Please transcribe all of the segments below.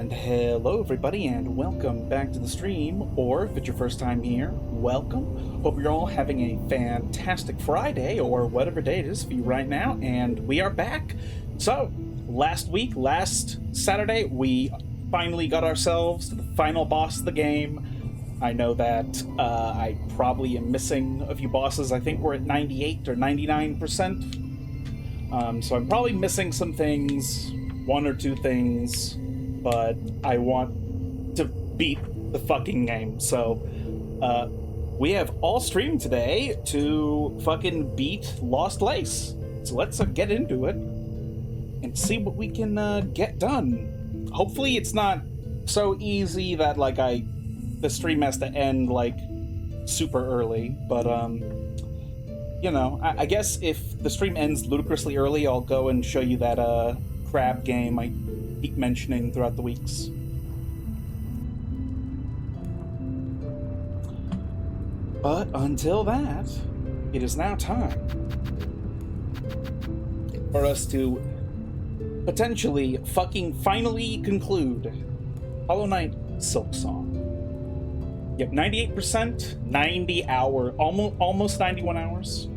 And hello everybody and welcome back to the stream, or if it's your first time here, welcome. Hope you're all having a fantastic Friday or whatever day it is for you right now, and we are back. So, last Saturday, we finally got ourselves to the final boss of the game. I know that I probably am missing a few bosses. I think we're at 98 or 99%. So I'm probably missing some things, one or two things, but I want to beat the fucking game. So we have all streamed today to fucking beat Lost Lace. So let's get into it and see what we can get done. Hopefully it's not so easy that like the stream has to end like super early, but you know, I guess if the stream ends ludicrously early, I'll go and show you that crab game I keep mentioning throughout the weeks. But until that, it is now time for us to potentially fucking finally conclude Hollow Knight Silksong. Yep, 98%, 90 hour, almost 91 hours.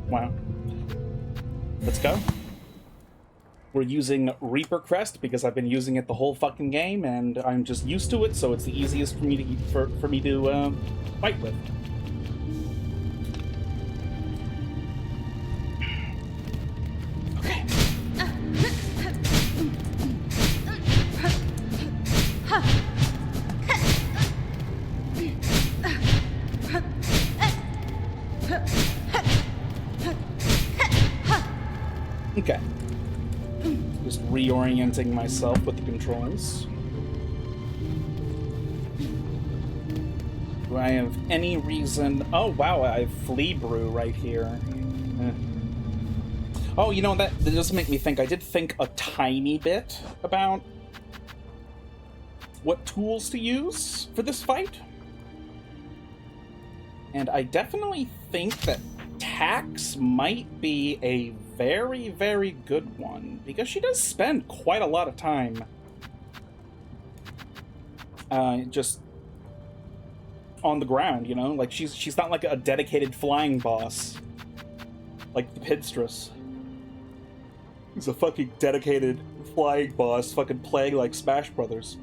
Wow. Let's go. We're using Reaper Crest because I've been using it the whole fucking game, and I'm just used to it, so it's the easiest for me to fight with. Okay. Okay. Just reorienting myself with the controls. Do I have any reason? Oh wow, I have Flea Brew right here. Oh, you know, that does make me think. I did think a tiny bit about what tools to use for this fight. And I definitely think that Tax might be a very, very good one, because she does spend quite a lot of time just on the ground, you know? Like, she's not like a dedicated flying boss like the Pidstress. He's a fucking dedicated flying boss, fucking playing like Smash Brothers.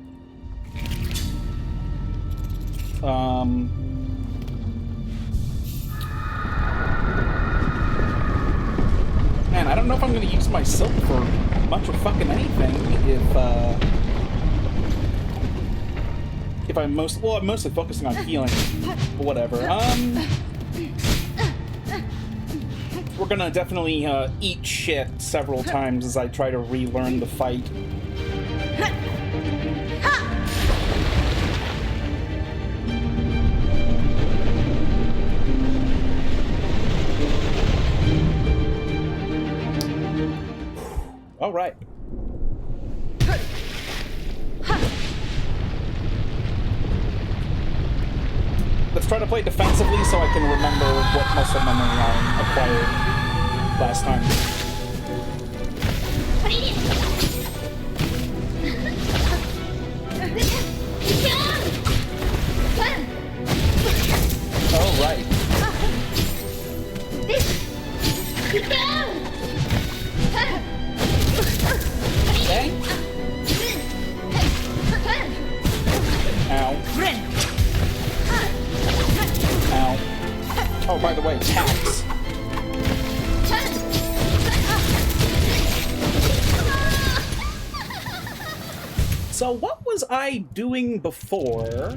Man, I don't know if I'm going to use my silk for much of fucking anything if I'm mostly focusing on healing, but whatever. We're gonna definitely eat shit several times as I try to relearn the fight. All right. Let's try to play defensively so I can remember what muscle memory I acquired last time. All right. Okay. Ow. Ow. Oh, by the way, Tax. So what was I doing before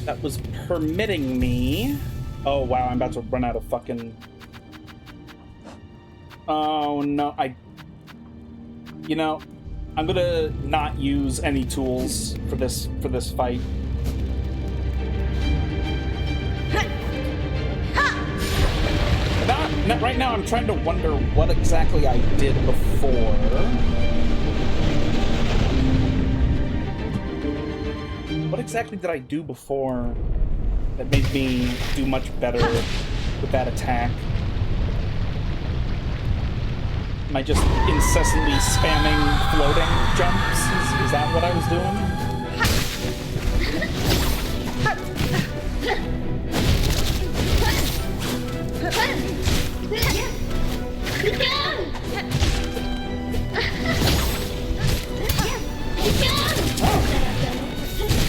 that was permitting me? Oh wow, I'm about to run out of fucking... Oh no, you know, I'm gonna not use any tools for this fight. Right now I'm trying to wonder what exactly I did before. What exactly did I do before that made me do much better with that attack? Am I just incessantly spamming floating jumps? Is that what I was doing?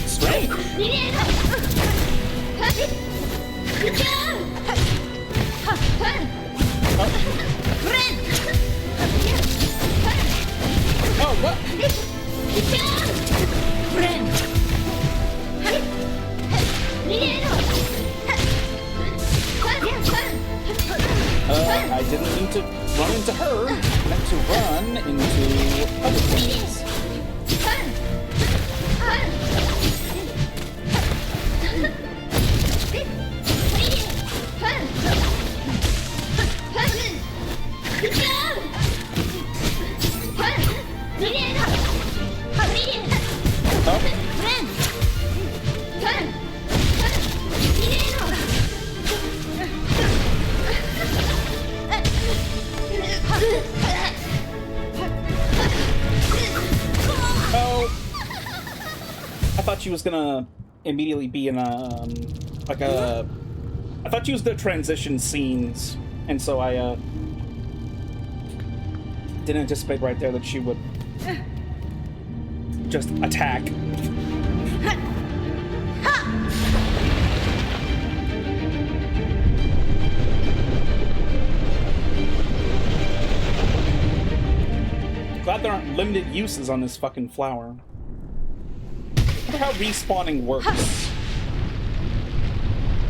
Straight. Oh, what? I didn't mean to run into her. I meant to run into other things. I thought she was gonna immediately be in a I thought she was gonna transition scenes, and so I didn't anticipate right there that she would just attack. Glad there aren't limited uses on this fucking flower. I wonder how respawning works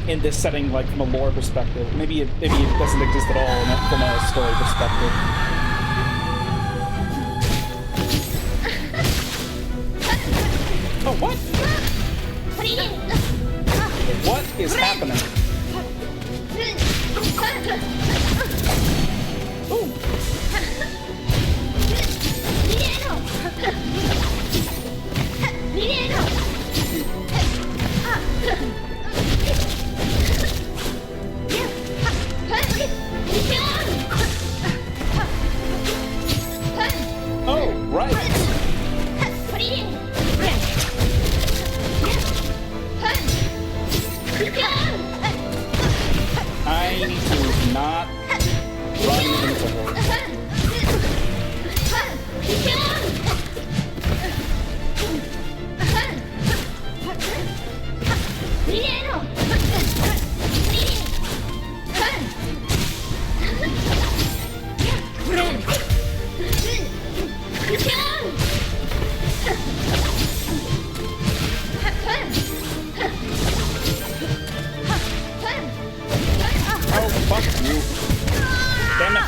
in this setting, like from a lore perspective. Maybe it doesn't exist at all from a story perspective. Oh, what? What is happening? Ooh. Oh, right. I need to not run into her. Oh, fuck you. Damn it.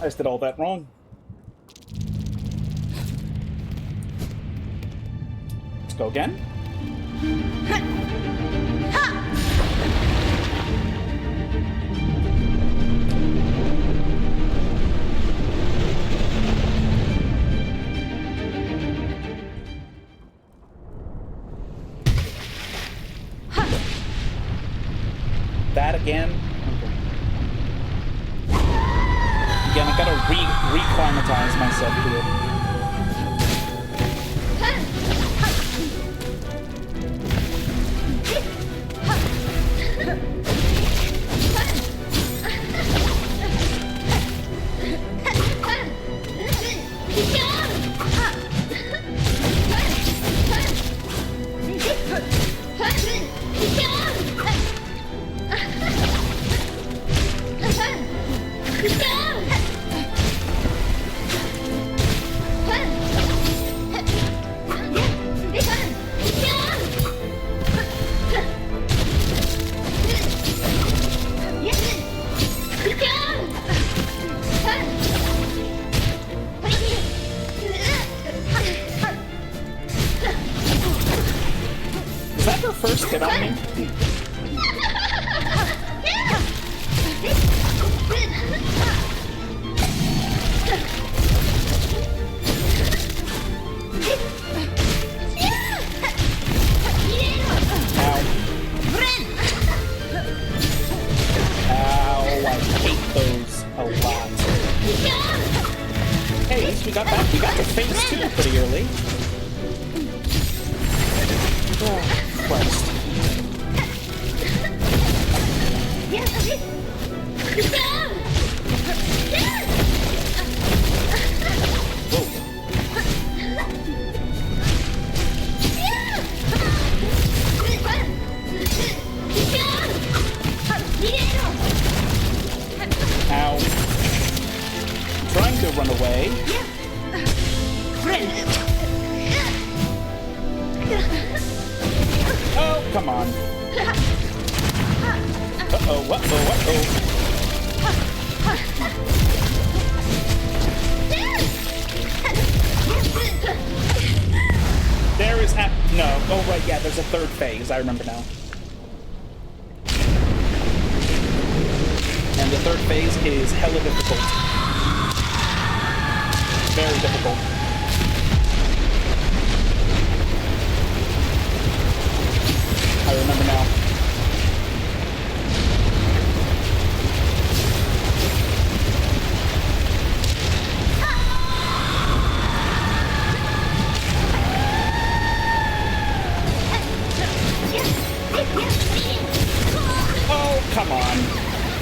I just did all that wrong. Let's go again. That again? Okay. Again, I gotta re-climatize myself to it. Is that her first hit on me? Ow, I hate those a lot. come on. Uh-oh, uh-oh, There is no. Oh, right, yeah, there's a third phase. I remember now. And the third phase is hella difficult. Very difficult. I remember now. Oh, come on.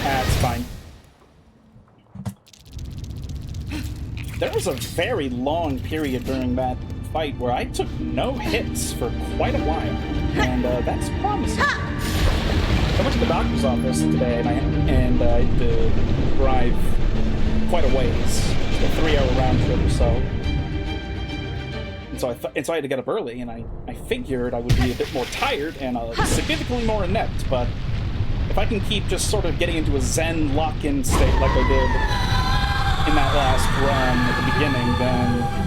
That's fine. There was a very long period during that fight where I took no hits for quite a while, and that's promising. I went to the doctor's office today, and I had to drive quite a ways, a 3-hour round trip or so. And so I had to get up early, and I figured I would be a bit more tired and significantly more inept, but if I can keep just sort of getting into a zen lock-in state like I did in that last run at the beginning, then...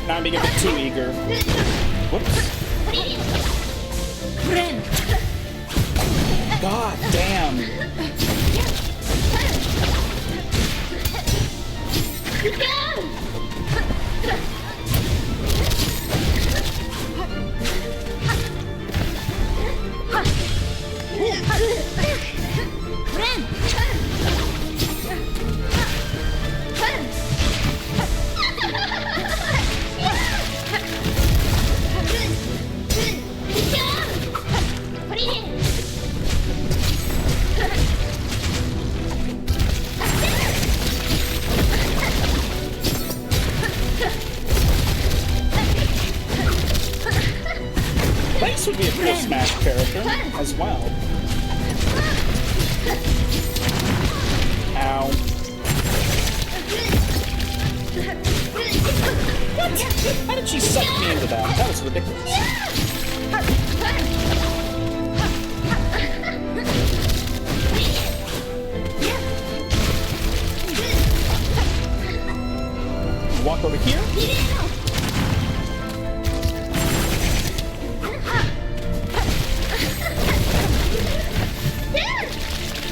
Now I'm being a bit too eager. Whoops. God damn. This would be a cool Smash character as well. Ow. What? How did she suck me into that? That was ridiculous. Walk over here.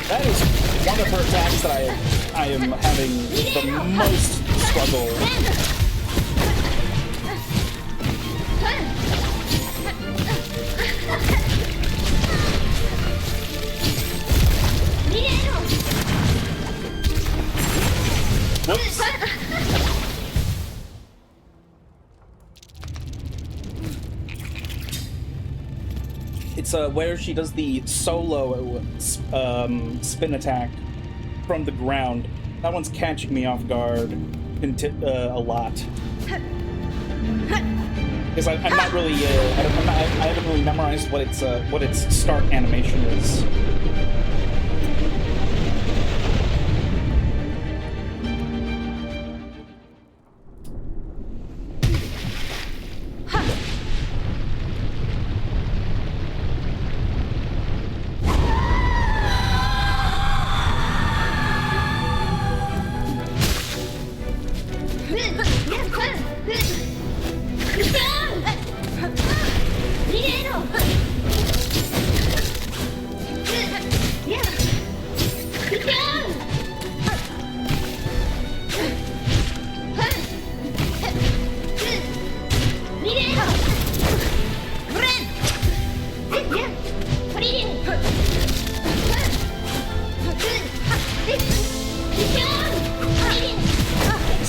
That is one of her attacks that I am having the most struggle. Whoops. It's where she does the solo spin attack from the ground. That one's catching me off guard a lot. Because I'm not really, I haven't really memorized what its start animation is.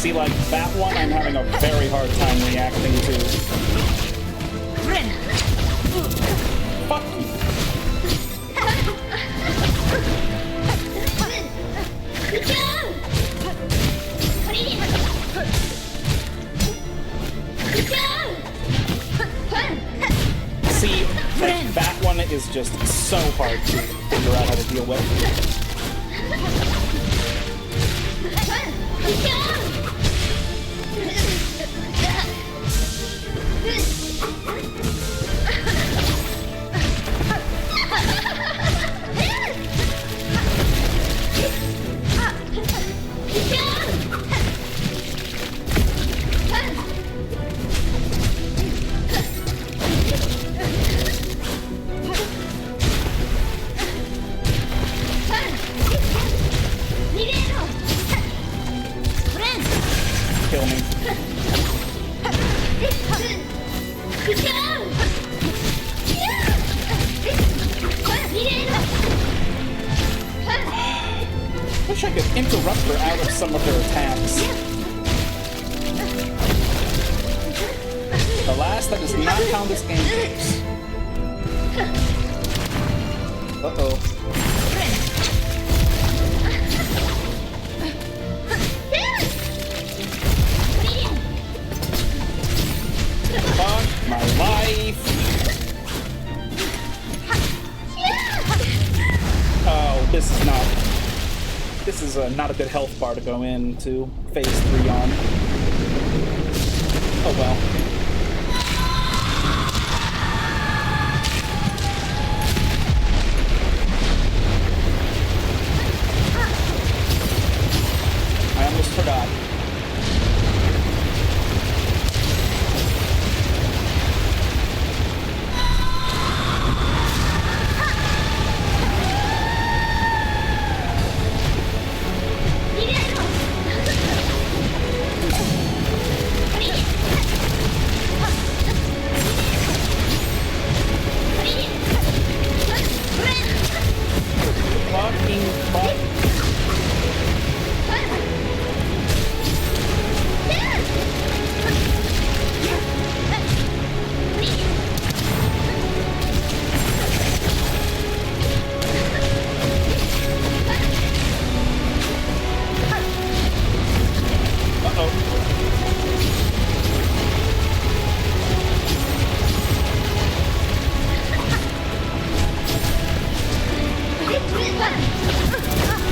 See, like, that one I'm having a very hard time reacting to. Fuck you. See, like, that one is just so hard to figure out how to deal with. Kill me. Wish I could interrupt her out of some of her attacks. Alas, that is not how this game works. Uh-oh. Fuck my life. Oh, this is not a good health bar to go into phase 3 on. Oh well. I almost forgot. Fucking fuck.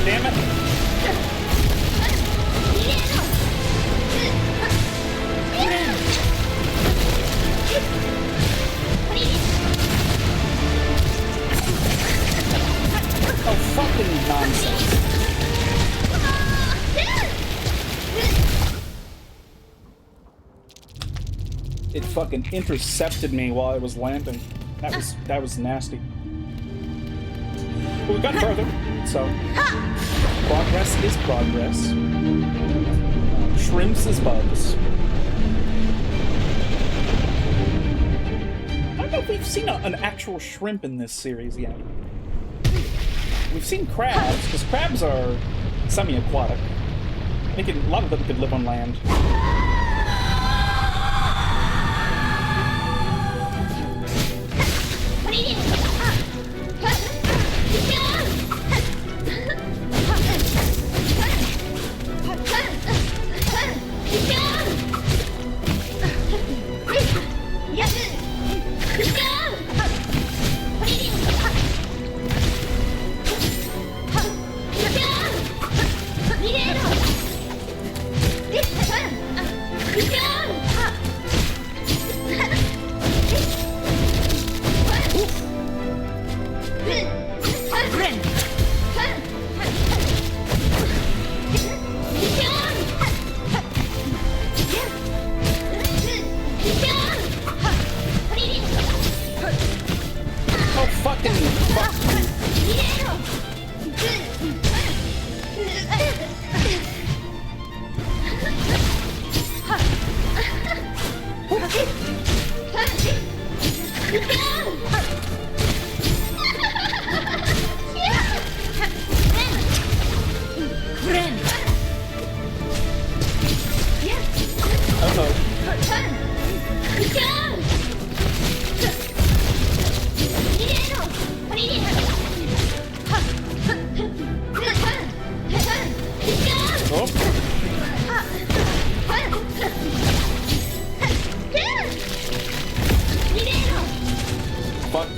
Damn it. Oh, fucking nonsense. It fucking intercepted me while I was landing. That was nasty. But we got further, so progress is progress. Shrimps is bugs. I don't know if we've seen an actual shrimp in this series yet. We've seen crabs, because crabs are semi-aquatic. A lot of them could live on land. Oh. Fuck.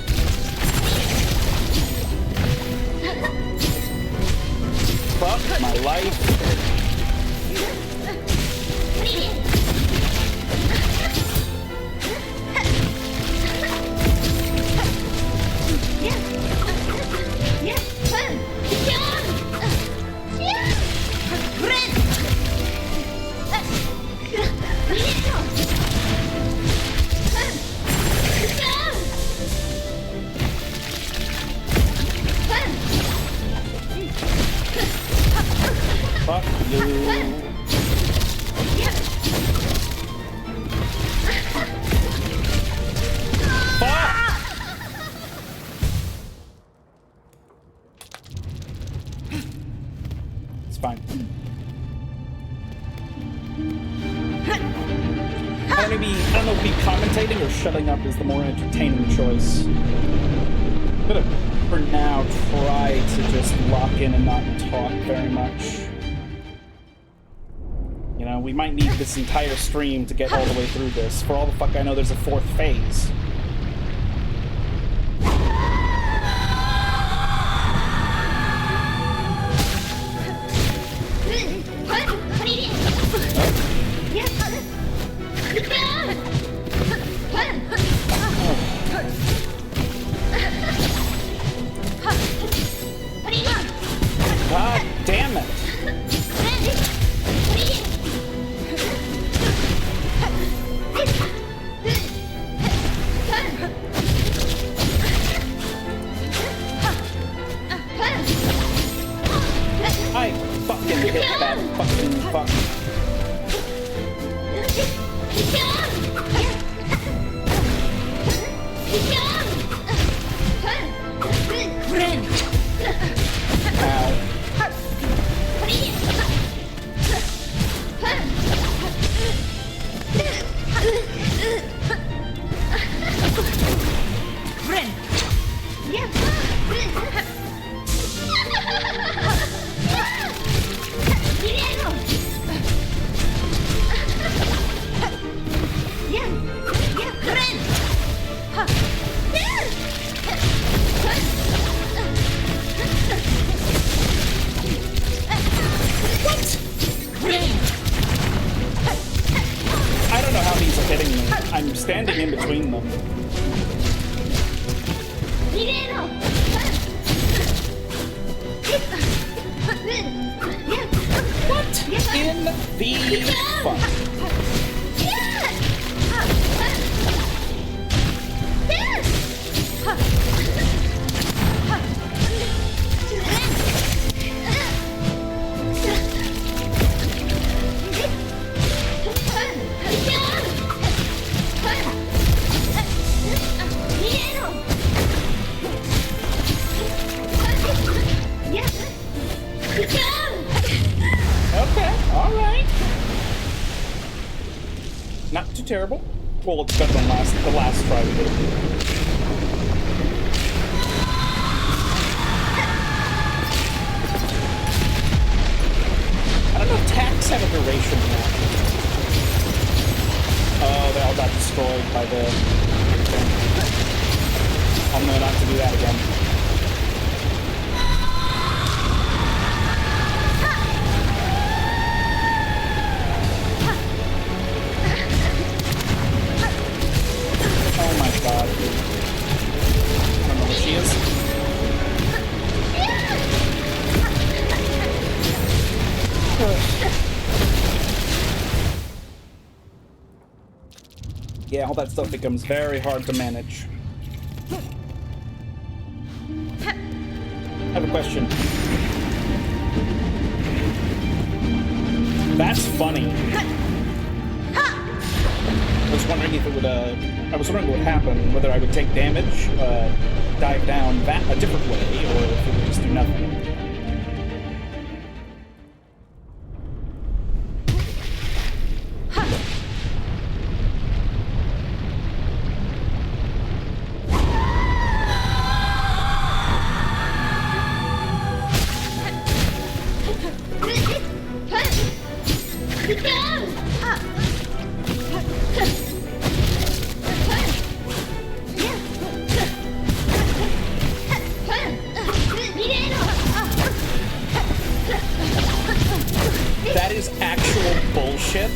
Fuck my life. Fuck you. Fuck! It's fine. I don't know if be commentating or shutting up is the more entertaining choice. I'm gonna, for now, try to just lock in and not talk very much. You know, we might need this entire stream to get all the way through this. For all the fuck I know, there's a 4th phase. God damn it! I fucking hit that fucking fuck. Ow. I don't know how these are hitting me. I'm standing in between them. What in the fuck? Okay, alright. Not too terrible. Well, it's better than the last try we did. I don't know if attacks have a duration now. Oh, they all got destroyed by the thing. I'll know not to do that again. Oh my god. I don't know where she is. Yeah, all that stuff becomes very hard to manage. I have a question. That's funny. I was wondering if it would, I was wondering what would happen, whether I would take damage, dive down a different way, or if it would just do nothing. That is actual bullshit.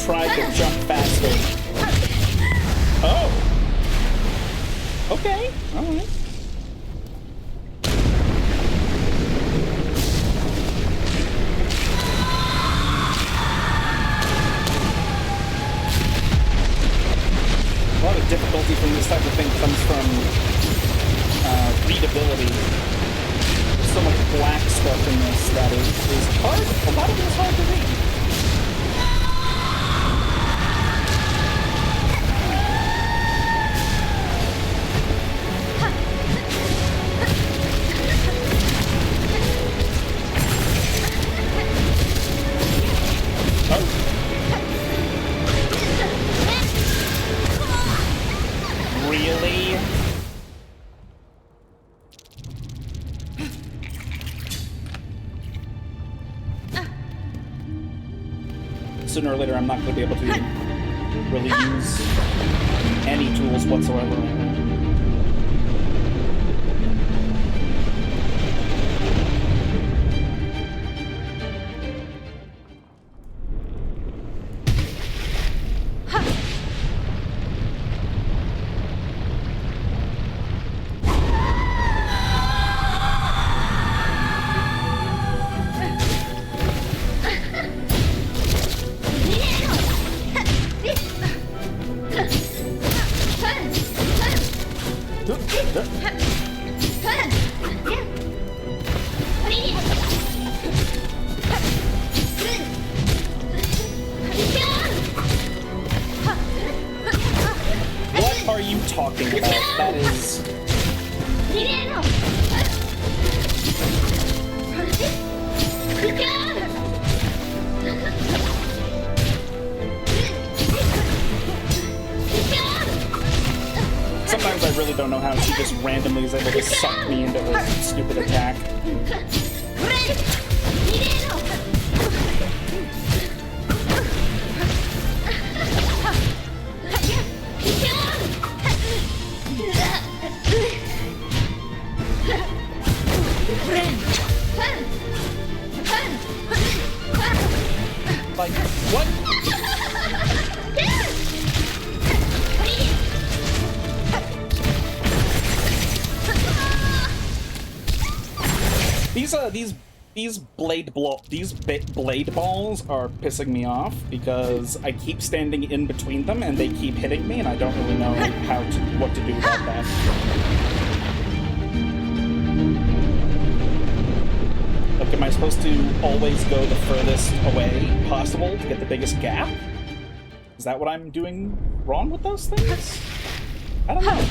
Tried to jump faster. Oh. Okay. All right. A lot of difficulty from this type of thing comes from readability. There's so much black stuff in this that is hard. A lot of it is hard to read. Really? Sooner or later, I'm not going to be able to really use any tools whatsoever. What are you talking about? That is... Sometimes I really don't know how she just randomly is able to suck me into her stupid attack. Like, what? These blade balls are pissing me off because I keep standing in between them and they keep hitting me and I don't really know what to do about that. Like, am I supposed to always go the furthest away possible to get the biggest gap? Is that what I'm doing wrong with those things? I don't know.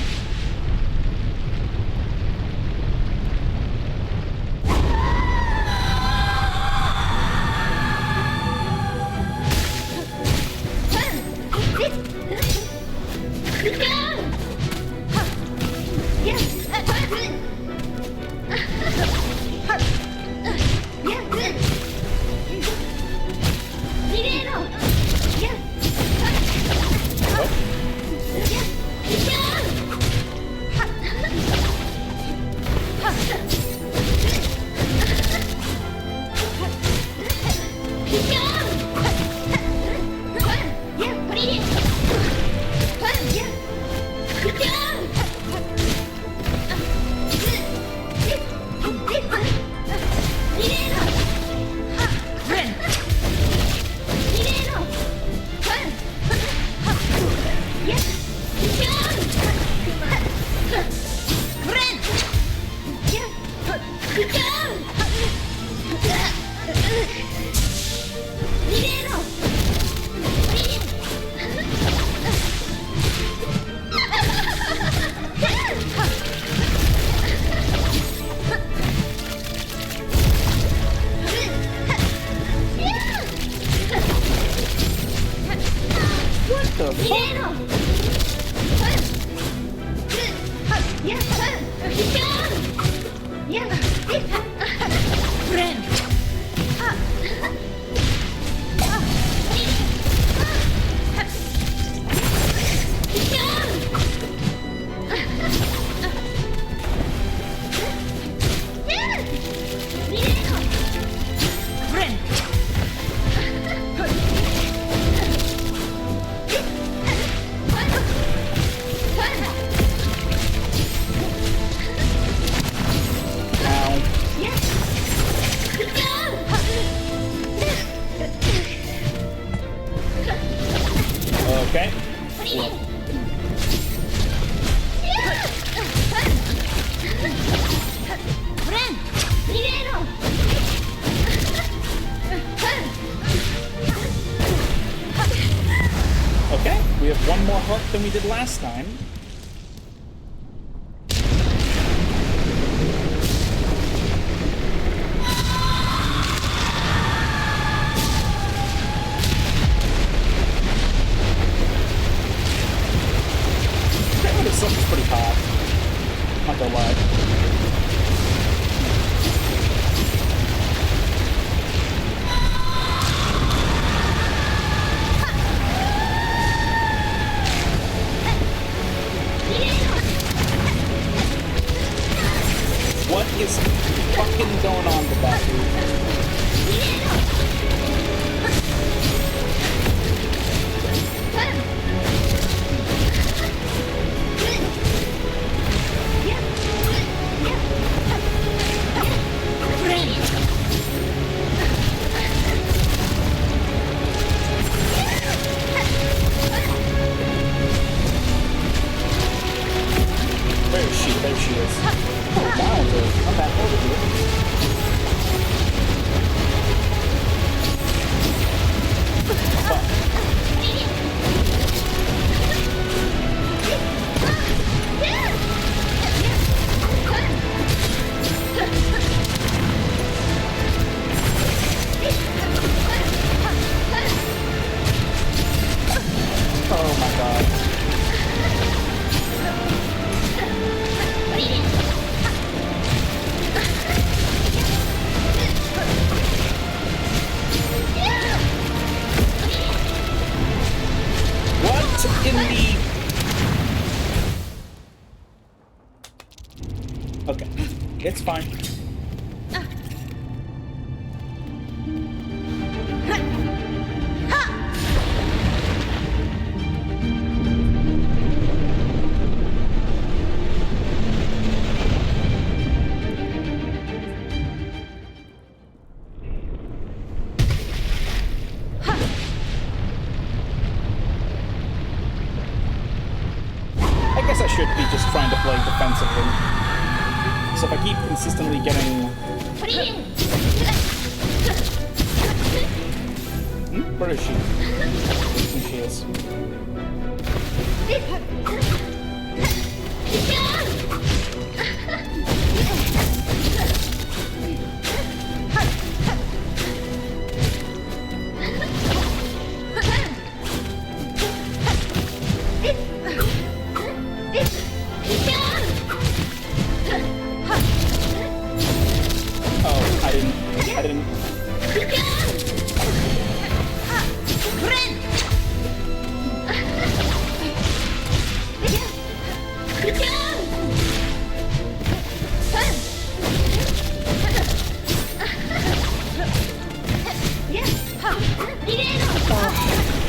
Okay. Okay, we have one more hook than we did last time. This looks pretty hot. Not gonna lie. What is fucking going on with that dude? Where is she? There she is. Oh, down there. I'm back over here. Fuck. Oh my god. What in the... Okay, it's fine. I guess I should be just trying to play defensively. So if I keep consistently getting... Where is she? There she is. I didn't...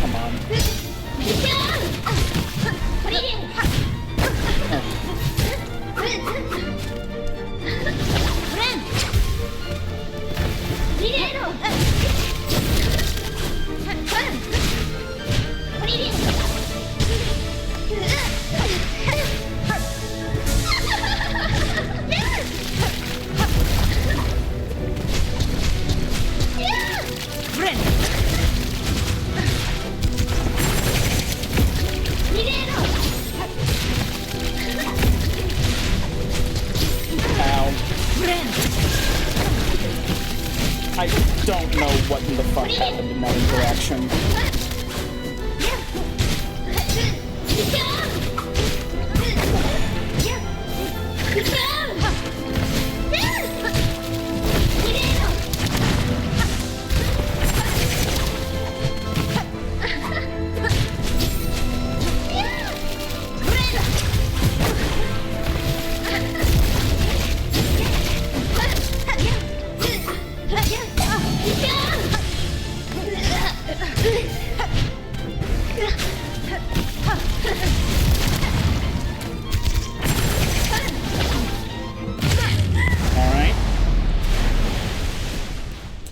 Come on. I don't know what in the fuck happened in that interaction.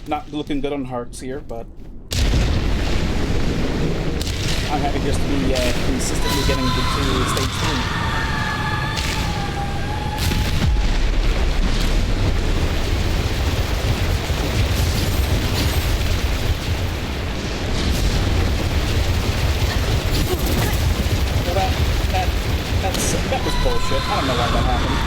Not looking good on hearts here, but I'm happy just to be consistently getting to stage 3. Well, that was bullshit. I don't know why that happened.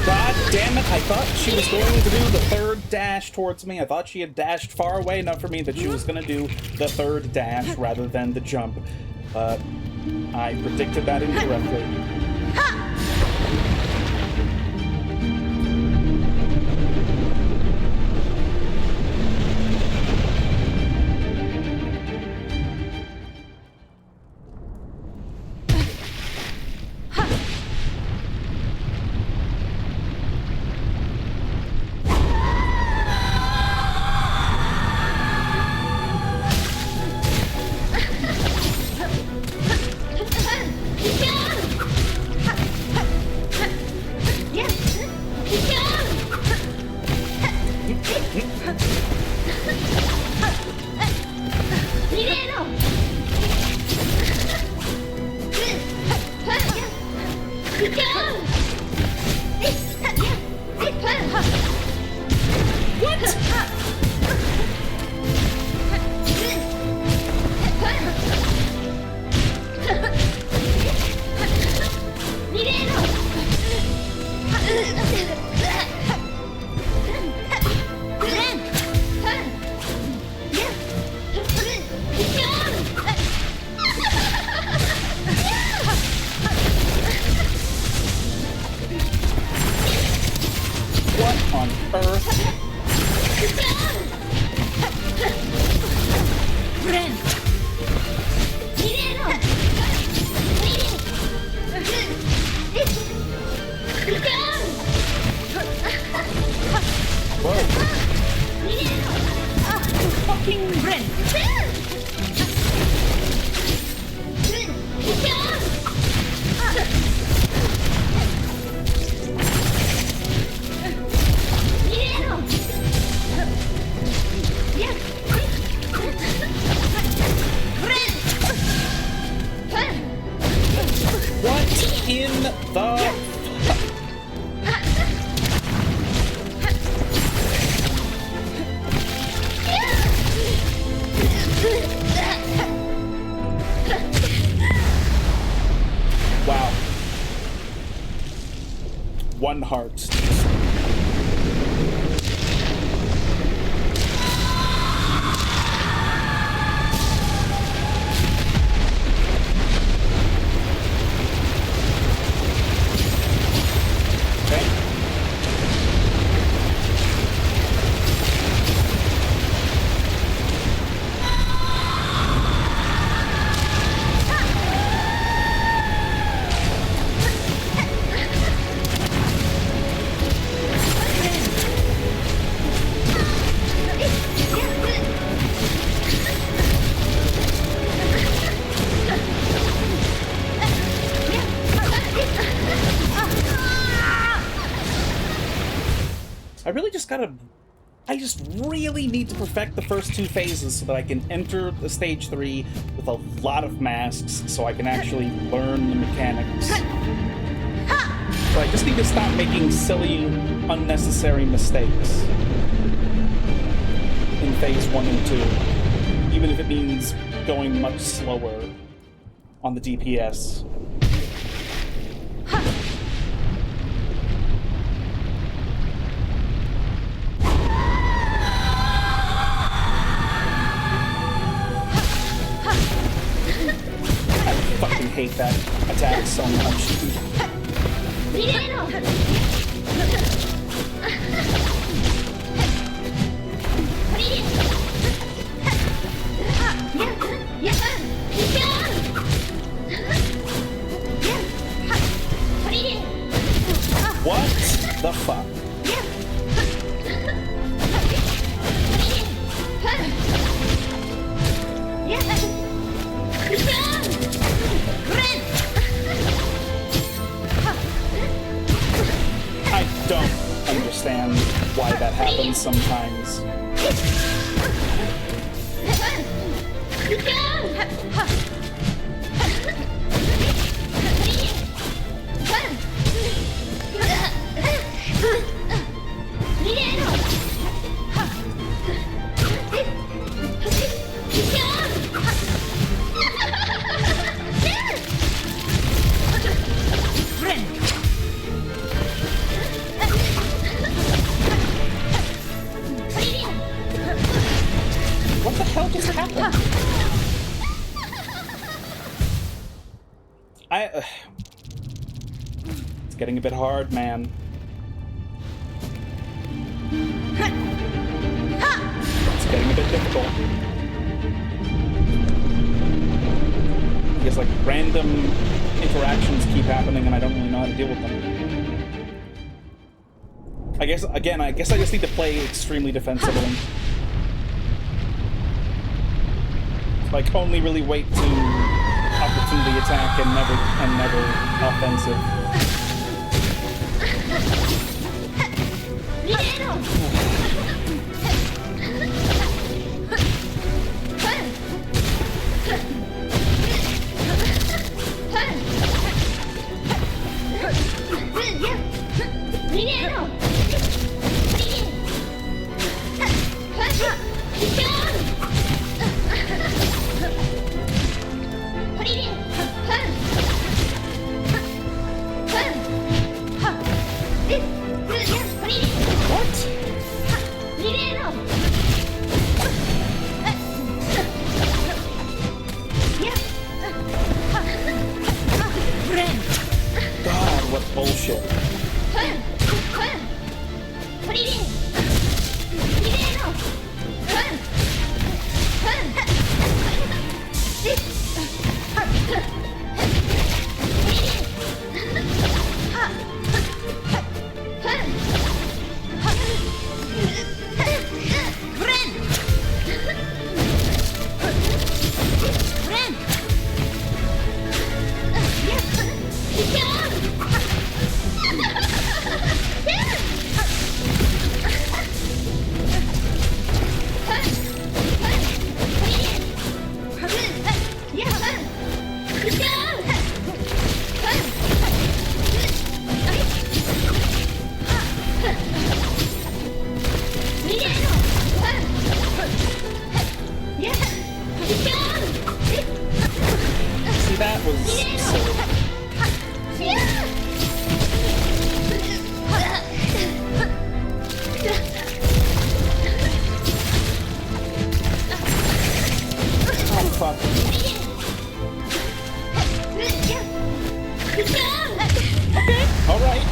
God damn it, I thought she was going to do the third dash towards me. I thought she had dashed far away enough for me that she was going to do the third dash rather than the jump. But I predicted that incorrectly. One heart. I just really need to perfect the first 2 phases so that I can enter the stage 3 with a lot of masks so I can actually learn the mechanics. So I just need to stop making silly, unnecessary mistakes in phase 1 and 2, even if it means going much slower on the DPS. that attack so much. What the fuck? I don't understand why that happens sometimes. What the hell just happened? It's getting a bit hard, man. It's getting a bit difficult. Because, like, random interactions keep happening and I don't really know how to deal with them. I guess I just need to play extremely defensively. Like, only really wait to opportunity attack and never offensive. God, what bullshit. That was silly. Oh, fuck. Okay, alright.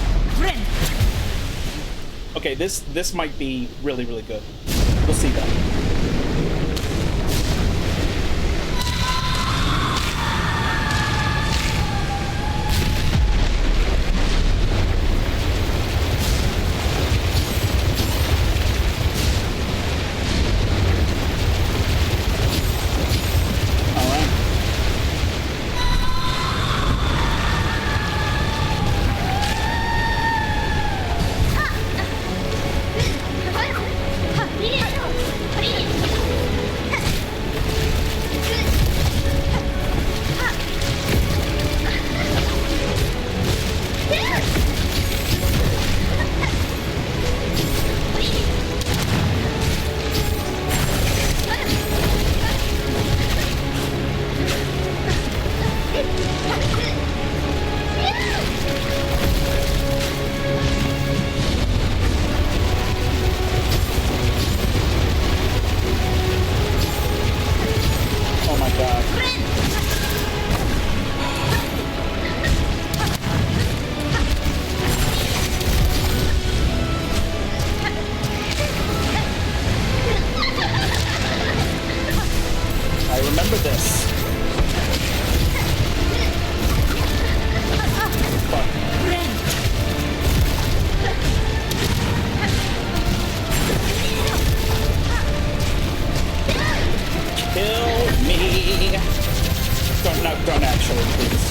Okay, this might be really, really good. We'll see that. Hurry! this. Fuck. Kill me. Don't actually, please.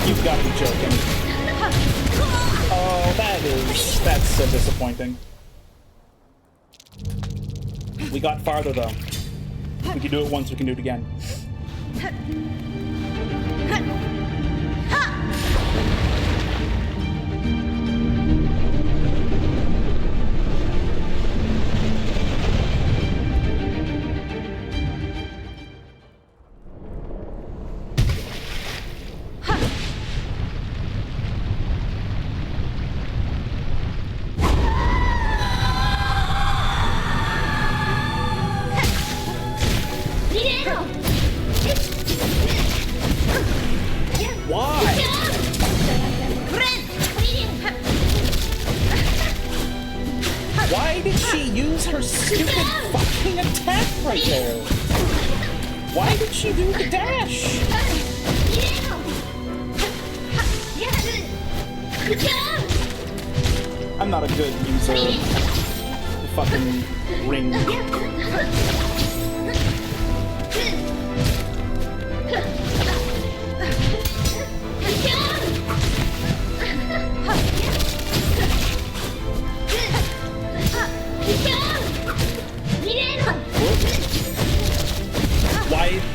You've got to be joking. Oh, that's so disappointing. We got farther though. We can do it once, we can do it again. Why did she use her stupid fucking attack right there? Why did she do the dash? I'm not a good user of the fucking ring.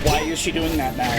Why is she doing that now?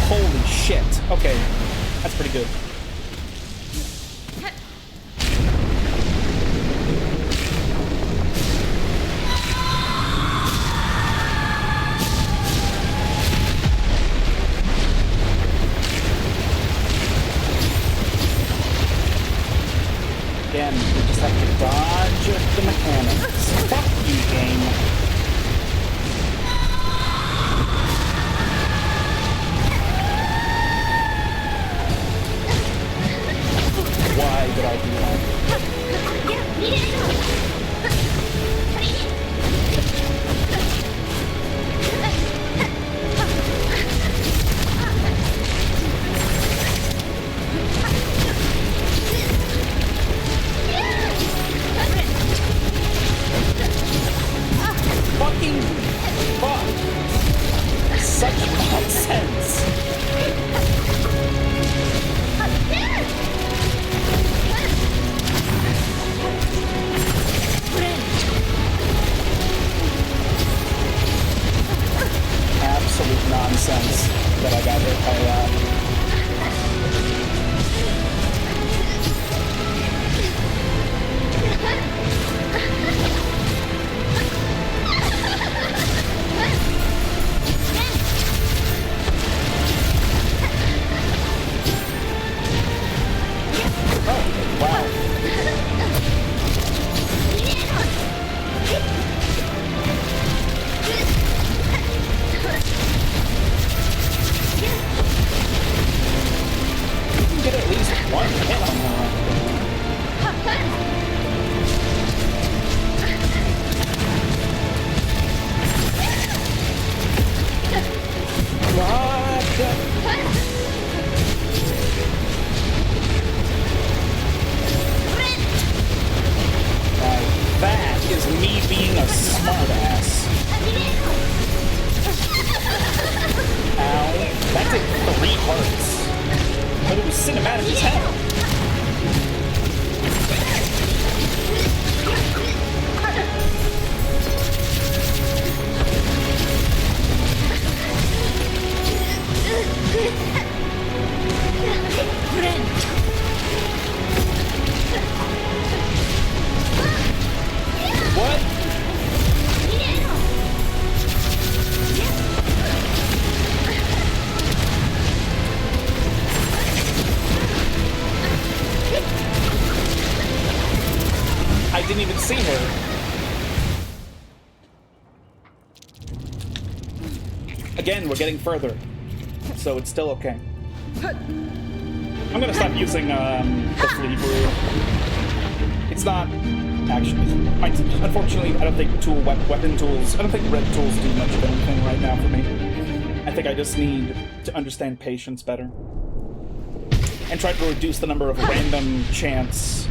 Holy shit. Okay, that's pretty good. Again, we just have to dodge the mechanics. Fuck you, game. Why did I do that? cinematic as hell. What? I didn't even see her. Again, we're getting further, so it's still okay. I'm gonna stop using the flea brew. It's not actually. Unfortunately, I don't think weapon tools. I don't think red tools do much of anything right now for me. I think I just need to understand patience better and try to reduce the number of random chance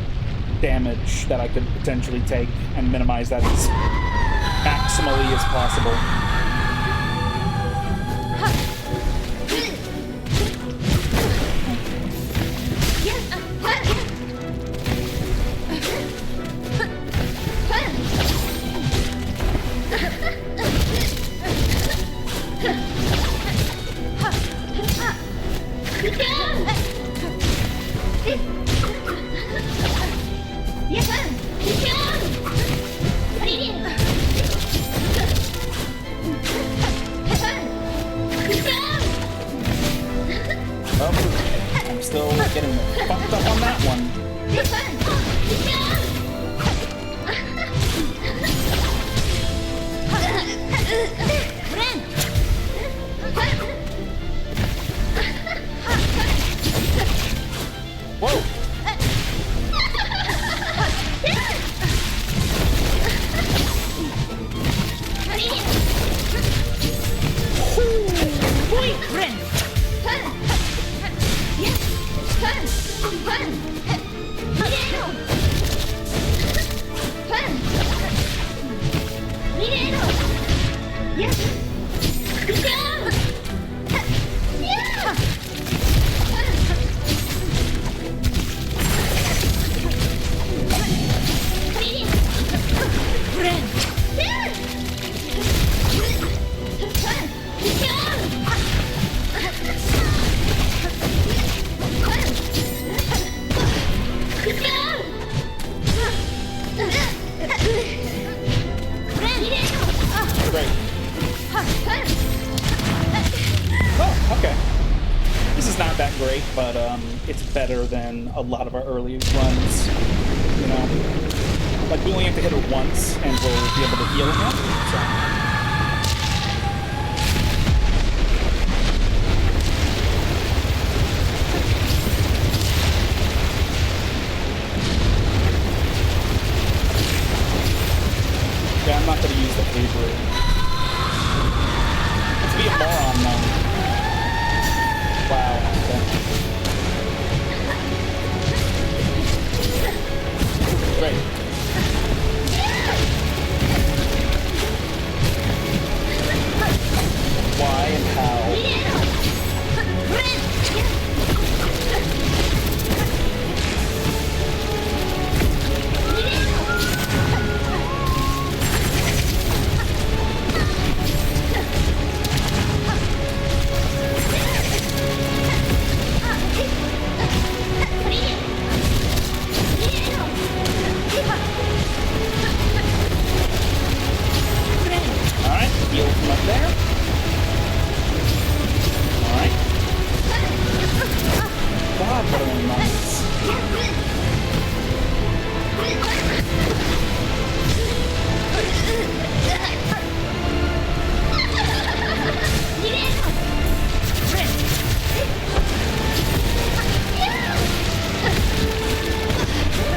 damage that I could potentially take and minimize that as maximally as possible. I'm still getting fucked up on that one. Whoa! But it's better than a lot of our early runs, you know? Like, we only have to hit her once, and we'll be able to heal again, so... Yeah, I'm not gonna use the paper. Let's be a moron, though. Wow, okay. Great. Why and how? Heal from up there. Alright. God, what an annoyance.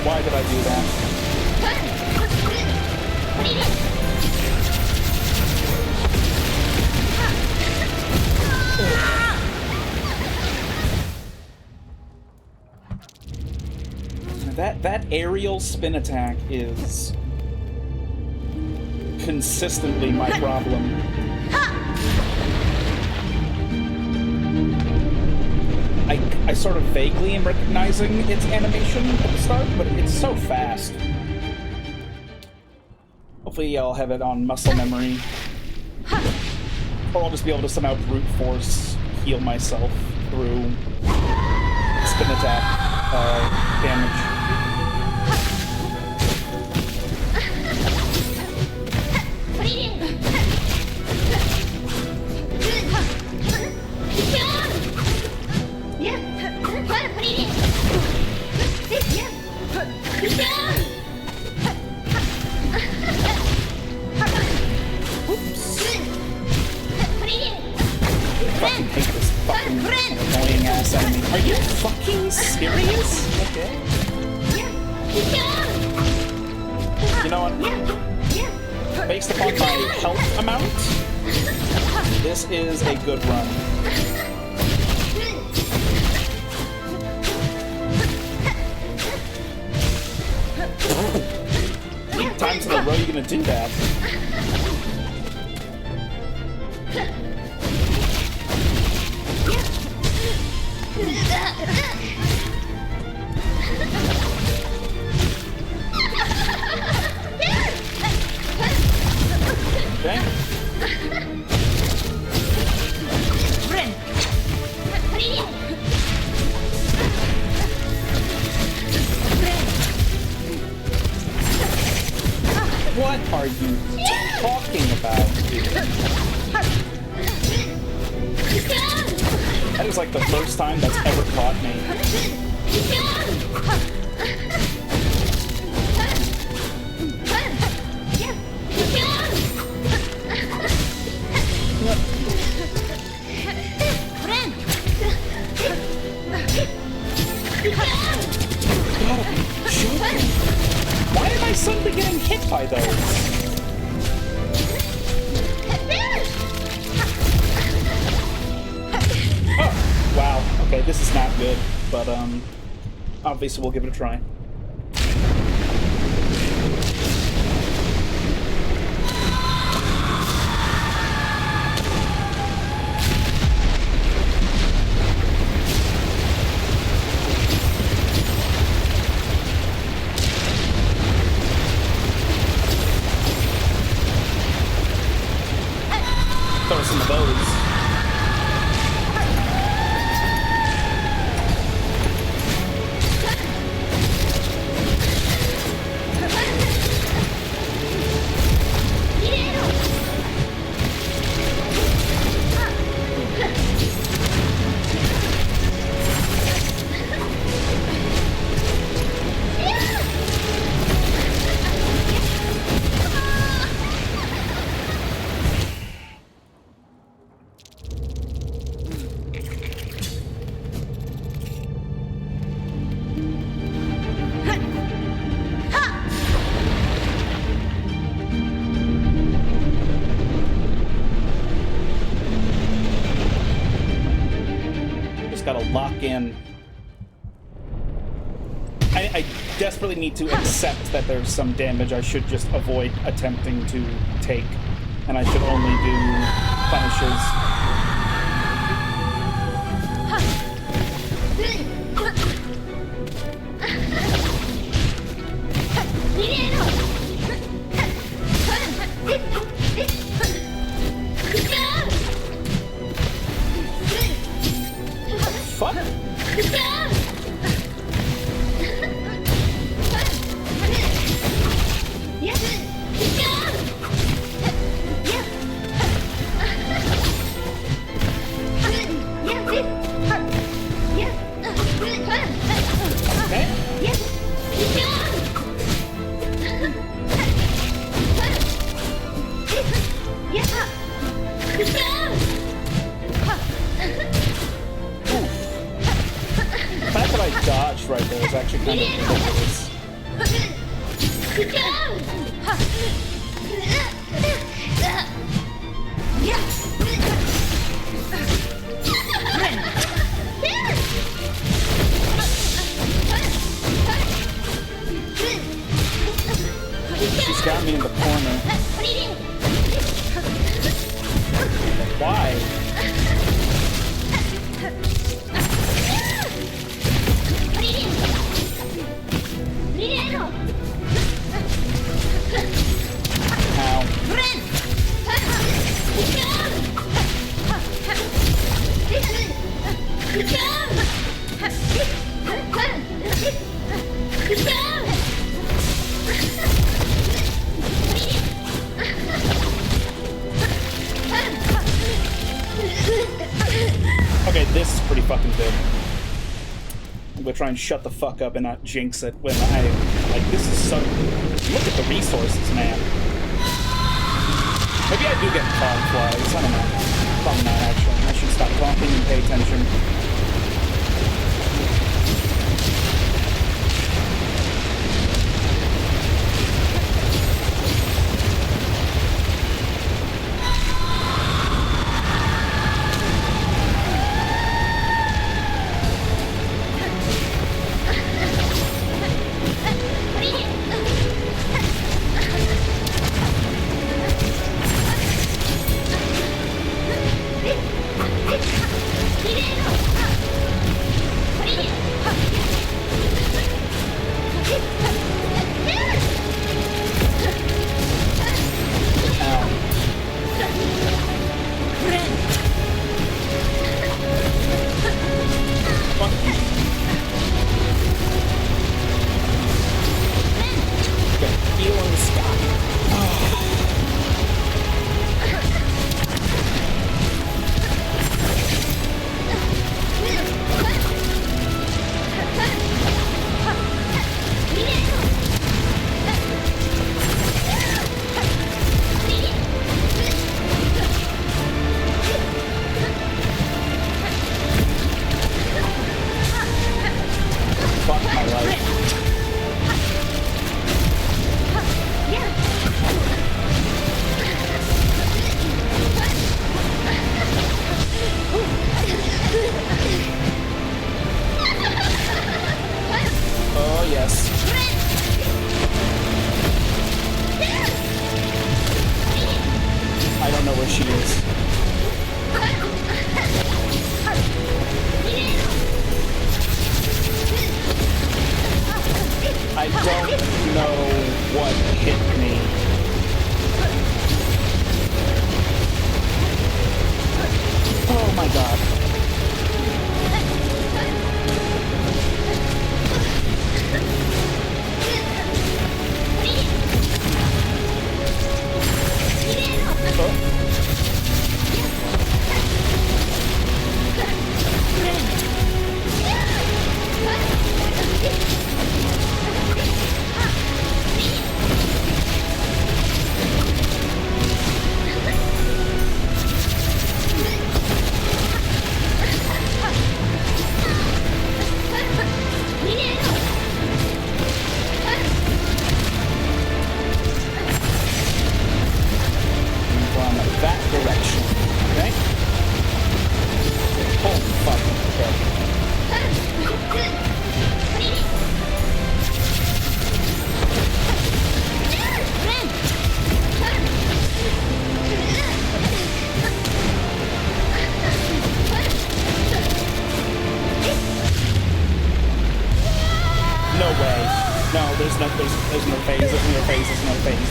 Why did I do that? That aerial spin attack is consistently my problem. I sort of vaguely am recognizing its animation at the start, but it's so fast. Hopefully I'll have it on muscle memory. Or I'll just be able to somehow brute force heal myself through spin attack damage. Fucking hate this fucking annoying ass enemy. Are you fucking serious? Okay. You know what? Based upon my health amount, this is a good run. How many times in a row are you gonna do that? Okay. What are you talking about, dude? That is like the first time that's ever caught me. Why am I suddenly getting hit by those? Oh, wow. Okay, this is not good, but obviously we'll give it a try. Throw some of those. Gotta lock in. I desperately need to accept that there's some damage I should just avoid attempting to take, and I should only do punishes. Fuck? The fact that I dodged right there is actually kind of ridiculous. She's got me in the corner. Why? Okay, this is pretty fucking good. I'm gonna try and shut the fuck up and not jinx it when like, this is so... Look at the resources, man. Maybe I do get cog flies, I don't know. Probably not, actually. I should stop talking and pay attention.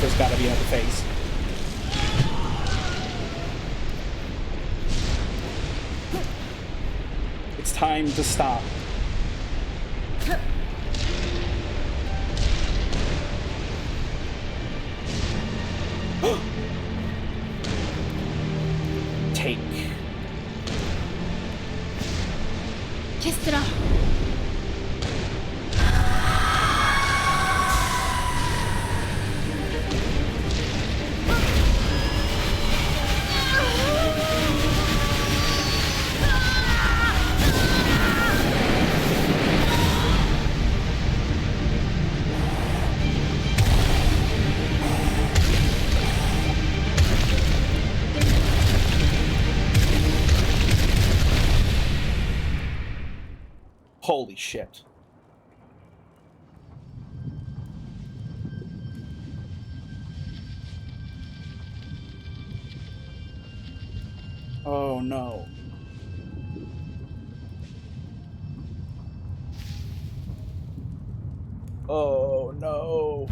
There's gotta be another phase. It's time to stop. Take. Kestra. Holy shit. Oh no. Oh no.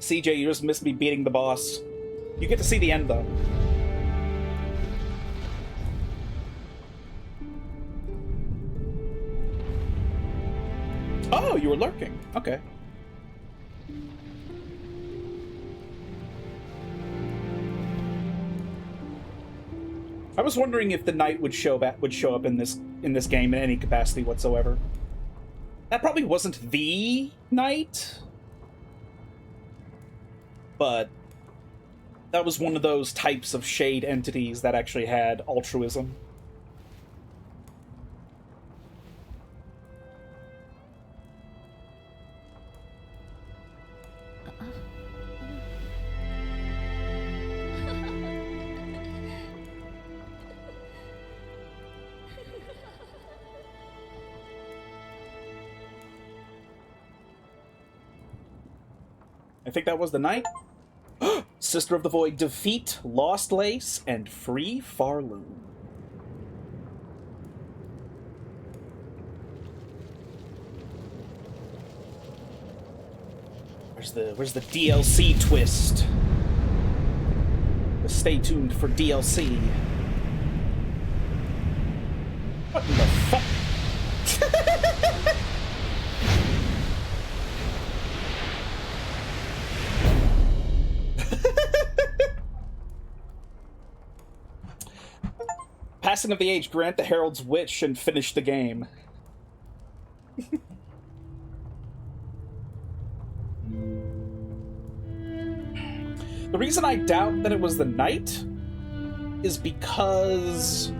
CJ, you just missed me beating the boss. You get to see the end, though. Oh, you were lurking. Okay. I was wondering if the knight would show up in this game in any capacity whatsoever. That probably wasn't the knight, but that was one of those types of shade entities that actually had altruism. I think that was the knight. Sister of the Void, defeat Lost Lace and free PHARLOOM. Where's the DLC twist? Stay tuned for DLC. What in the fuck? Passing of the age, grant the Herald's wish and finish the game. The reason I doubt that it was the knight is because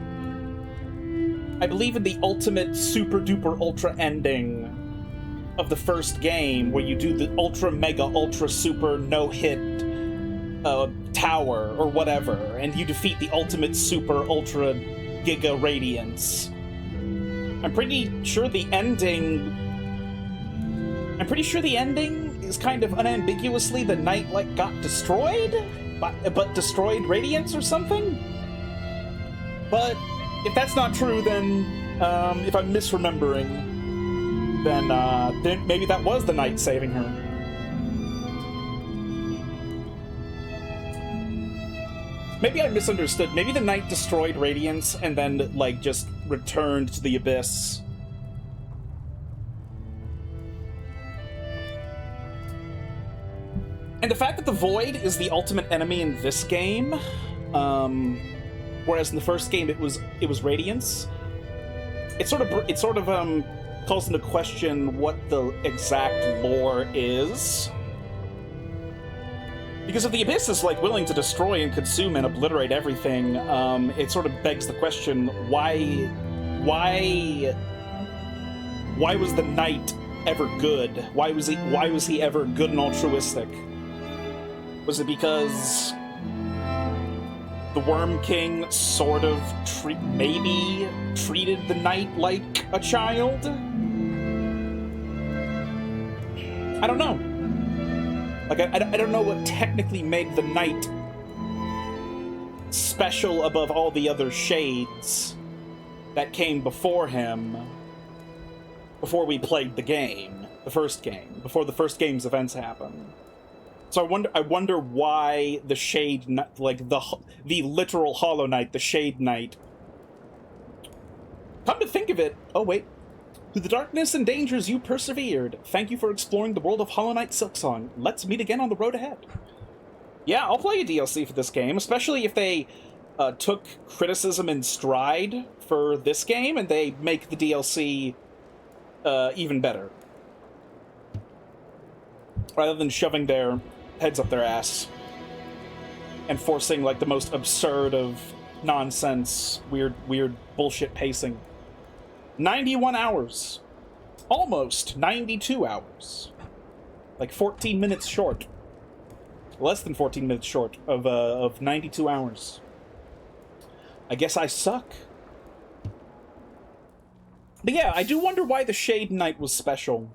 I believe in the ultimate super duper ultra ending of the first game, where you do the ultra mega ultra super no hit tower or whatever, and you defeat the ultimate super ultra giga radiance. I'm pretty sure the ending is kind of unambiguously the knight like got destroyed, but destroyed radiance or something. But if that's not true, then if I'm misremembering, then maybe that was the knight saving her. Maybe I misunderstood. Maybe the knight destroyed radiance and then like just returned to the abyss. And the fact that the Void is the ultimate enemy in this game, whereas in the first game it was Radiance, it sort of calls into question what the exact lore is. Because if the Abyss is like willing to destroy and consume and obliterate everything, it sort of begs the question: why was the knight ever good? Why was he ever good and altruistic? Was it because the Worm King sort of maybe treated the knight like a child? I don't know. Like, I don't know what technically made the knight special above all the other shades that came before him, before we played the game, the first game, before the first game's events happened. So I wonder why the Shade, like the literal Hollow Knight, the Shade Knight. Come to think of it, oh wait. Through the darkness and dangers you persevered. Thank you for exploring the world of Hollow Knight Silksong. Let's meet again on the road ahead. Yeah, I'll play a DLC for this game, especially if they took criticism in stride for this game and they make the DLC even better. Rather than shoving their heads up their ass and forcing like the most absurd of nonsense, weird bullshit pacing. 91 hours. Almost 92 hours. Like 14 minutes short. Less than 14 minutes short of 92 hours. I guess I suck. But yeah, I do wonder why the Shade Knight was special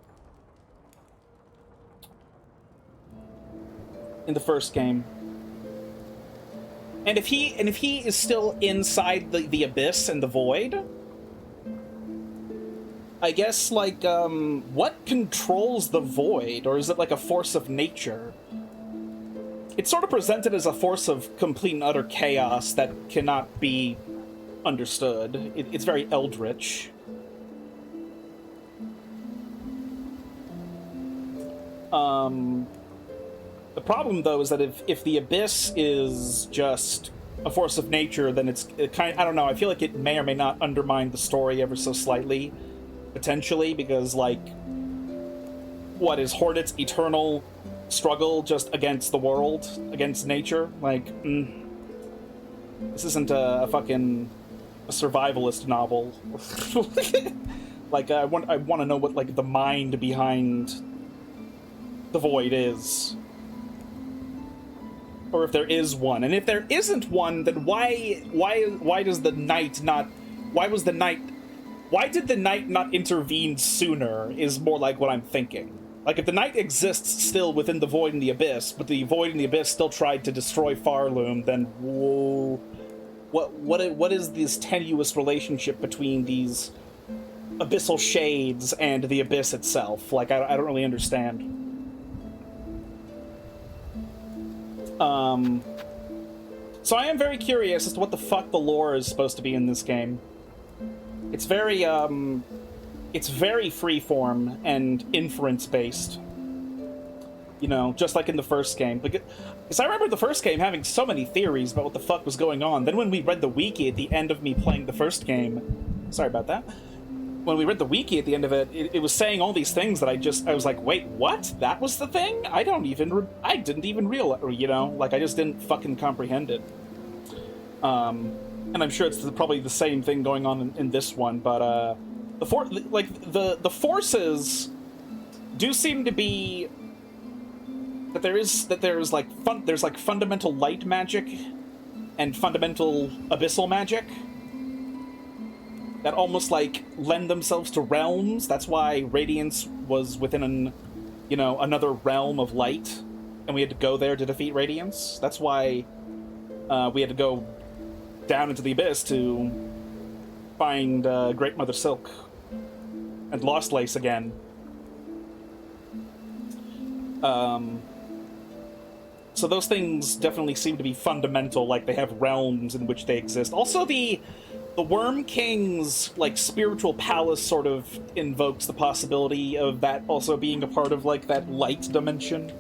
in the first game. And if he is still inside the Abyss and the Void, I guess, like, what controls the Void? Or is it like a force of nature? it's sort of presented as a force of complete and utter chaos that cannot be understood. It's very eldritch. The problem, though, is that if the Abyss is just a force of nature, then it kind of, I don't know, I feel like it may or may not undermine the story ever so slightly, potentially, because, like, what is Hornet's eternal struggle just against the world, against nature? Like, this isn't a fucking survivalist novel. Like, I want to know what, like, the mind behind the void is, or if there is one. And if there isn't one, then why does the night not? Why did the night not intervene sooner? Is more like what I'm thinking. Like, if the night exists still within the void and the abyss, but the void and the abyss still tried to destroy PHARLOOM, then whoa, what is this tenuous relationship between these abyssal shades and the abyss itself? Like, I don't really understand. So I am very curious as to what the fuck the lore is supposed to be in this game. It's very freeform and inference-based. You know, just like in the first game. Because I remember the first game having so many theories about what the fuck was going on. Then when we read the wiki at the end of me playing the first game... Sorry about that. When we read the wiki at the end of it, it was saying all these things that I was like, wait, what? That was the thing? I didn't even realize, you know? Like, I just didn't fucking comprehend it. And I'm sure it's probably the same thing going on in this one, but, the forces do seem to be that there's like fundamental light magic and fundamental abyssal magic that almost like lend themselves to realms. That's why Radiance was within another realm of light, and we had to go there to defeat Radiance. That's why we had to go down into the abyss to find Great Mother Silk and Lost Lace again. So those things definitely seem to be fundamental, like they have realms in which they exist. Also, the Worm King's, like, spiritual palace sort of invokes the possibility of that also being a part of, like, that light dimension.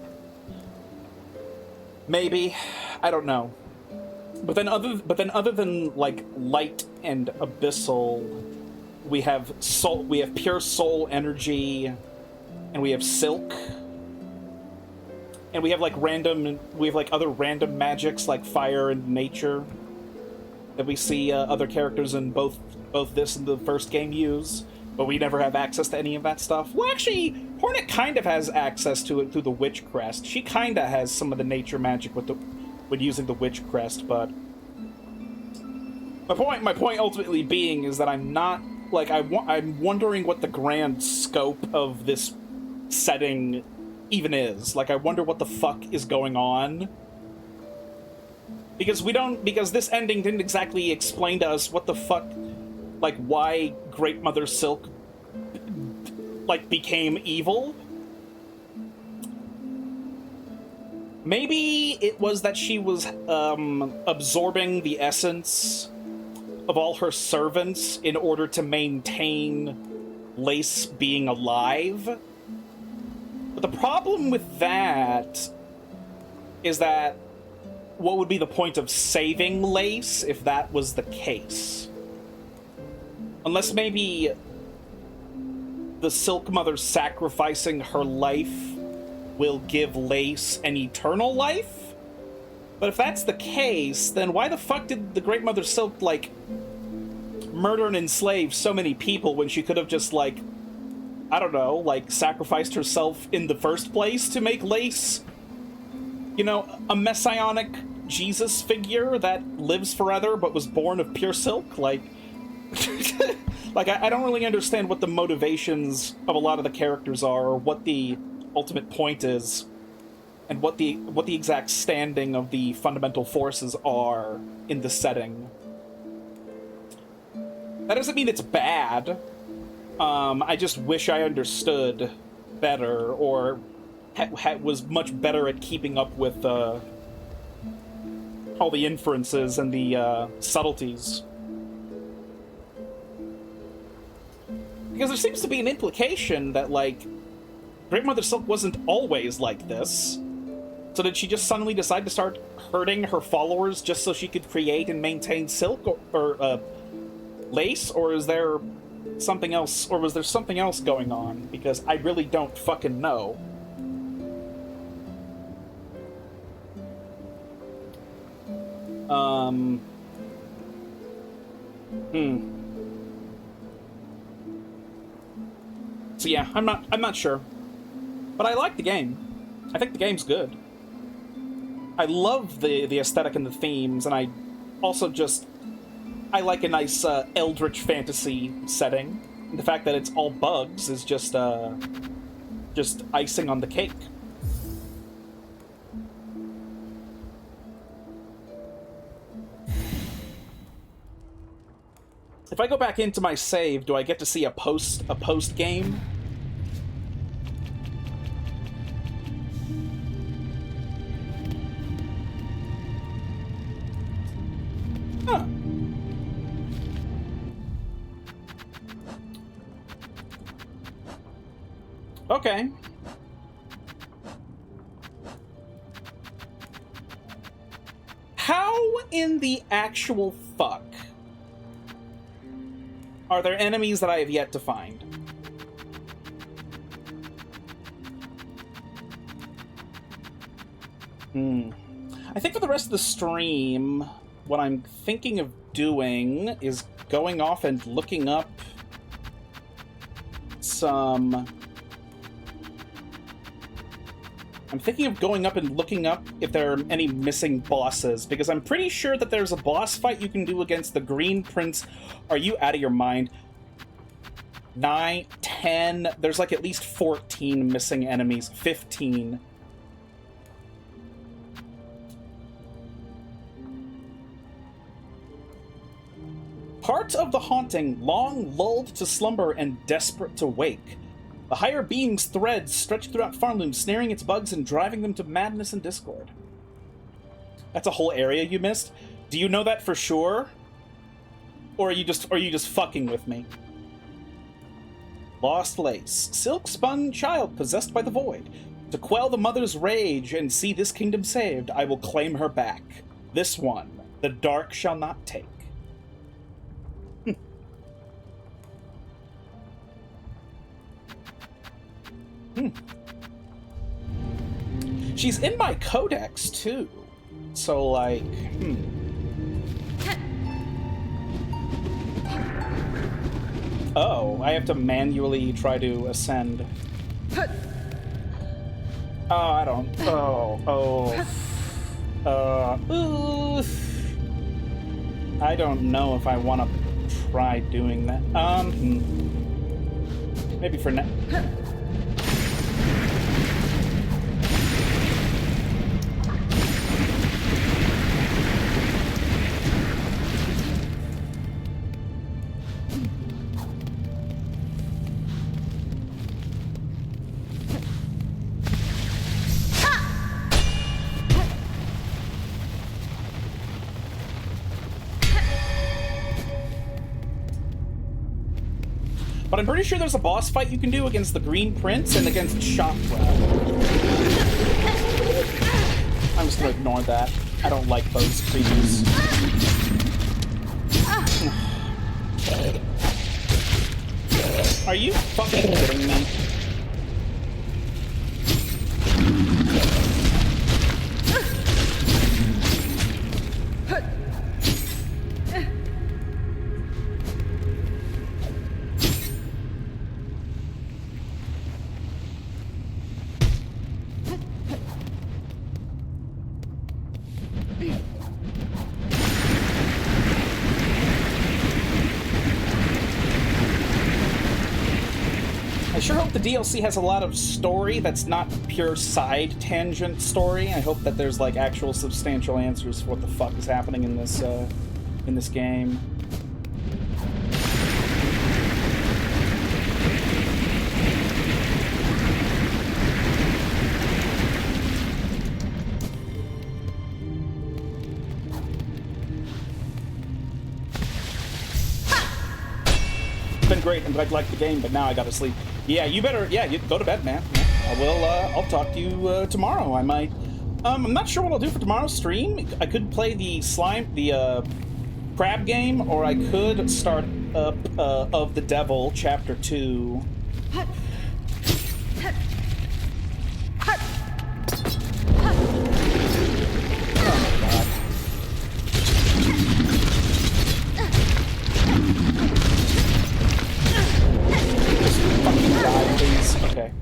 Maybe. I don't know. But then other than, like, light and abyssal, we have pure soul energy, and we have silk. And we have, like, other random magics, like fire and nature, that we see other characters in both this and the first game use, but we never have access to any of that stuff. Well, actually, Hornet kind of has access to it through the Witch Crest. She kind of has some of the nature magic when using the Witch Crest, but my point ultimately being is that I'm not, like, I'm wondering what the grand scope of this setting even is. Like, I wonder what the fuck is going on. Because this ending didn't exactly explain to us what the fuck, like, why Great Mother Silk, like, became evil. Maybe it was that she was, absorbing the essence of all her servants in order to maintain Lace being alive. But the problem with that is that what would be the point of saving Lace if that was the case? Unless maybe the Silk Mother sacrificing her life will give Lace an eternal life? But if that's the case, then why the fuck did the Great Mother Silk, like, murder and enslave so many people when she could have just, like, I don't know, like, sacrificed herself in the first place to make Lace, you know, a messianic Jesus figure that lives forever but was born of pure silk? Like, like, I don't really understand what the motivations of a lot of the characters are, or what the ultimate point is, and what the exact standing of the fundamental forces are in the setting. That doesn't mean it's bad. I just wish I understood better, or was much better at keeping up with all the inferences and the subtleties. Because there seems to be an implication that, like, Great Mother Silk wasn't always like this. So did she just suddenly decide to start hurting her followers just so she could create and maintain silk or lace? Or is there something else, or was there something else going on? Because I really don't fucking know. So yeah, I'm not sure. But I like the game. I think the game's good. I love the aesthetic and the themes, and I also I like a nice eldritch fantasy setting. And the fact that it's all bugs is just icing on the cake. If I go back into my save, do I get to see a post game? Huh. Okay. How in the actual fuck are there enemies that I have yet to find? I think for the rest of the stream, what I'm thinking of doing is going off and looking up some... I'm thinking of going up and looking up if there are any missing bosses, because I'm pretty sure that there's a boss fight you can do against the Green Prince. Are you out of your mind? 9, 10, there's like at least 14 missing enemies, 15. Part of the haunting, long lulled to slumber and desperate to wake. The higher being's threads stretch throughout PHARLOOM, snaring its bugs and driving them to madness and discord. That's a whole area you missed? Do you know that for sure? Or are you just fucking with me? Lost lace. Silk spun child possessed by the void. To quell the mother's rage and see this kingdom saved, I will claim her back. This one, the dark shall not take. She's in my codex, too. So, like, Oh, I have to manually try to ascend. Oh, I don't... I don't know if I want to try doing that. Maybe for now. But I'm pretty sure there's a boss fight you can do against the Green Prince and against Chakra. I'm just gonna ignore that. I don't like those creatures. Are you fucking kidding me? I sure hope the DLC has a lot of story that's not pure side tangent story. I hope that there's like actual substantial answers for what the fuck is happening in this game. been great. I'm glad you liked the game, but now I gotta sleep. Yeah, you better, you go to bed, man. I will, I'll talk to you, tomorrow. I might, I'm not sure what I'll do for tomorrow's stream. I could play the crab game, or I could start up, Of the Devil, Chapter 2. Okay.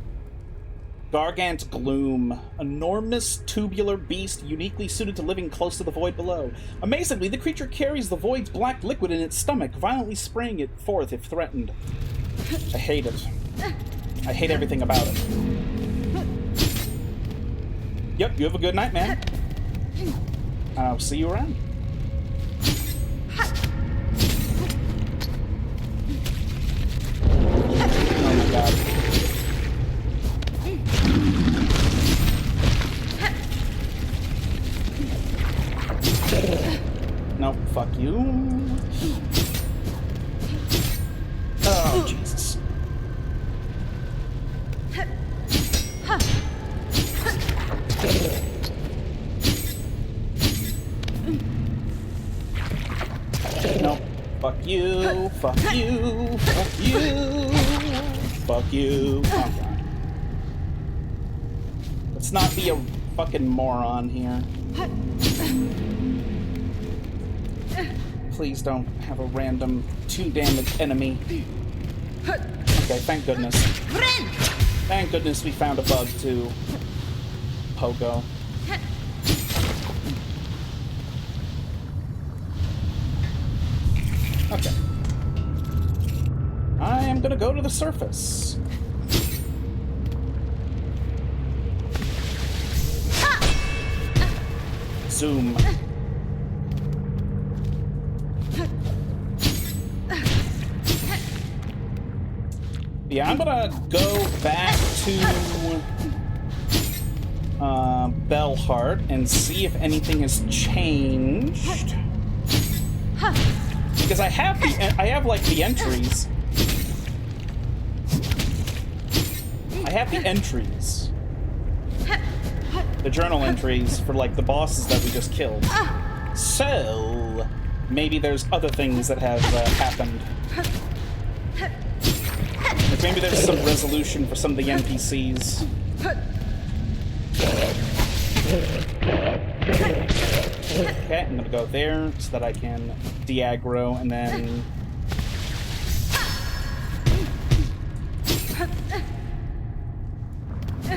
Gargant Gloom. Enormous tubular beast uniquely suited to living close to the void below. Amazingly, the creature carries the void's black liquid in its stomach, violently spraying it forth if threatened. I hate it. I hate everything about it. Yep, you have a good night, man. I'll see you around. Oh my god. No, fuck you. Oh, Jesus. No, fuck you, fuck you, fuck you, fuck you. Oh, God. Let's not be a fucking moron here. Please don't have a random 2-damage enemy. Okay, thank goodness. Thank goodness we found a bug to Pogo. Okay. I am gonna go to the surface. Zoom. Yeah, I'm gonna go back to Bellheart and see if anything has changed. Because I have like the entries. I have the entries. The journal entries for like the bosses that we just killed. So maybe there's other things that have happened. Like maybe there's some resolution for some of the NPCs. Okay, I'm gonna go there so that I can de-aggro and then...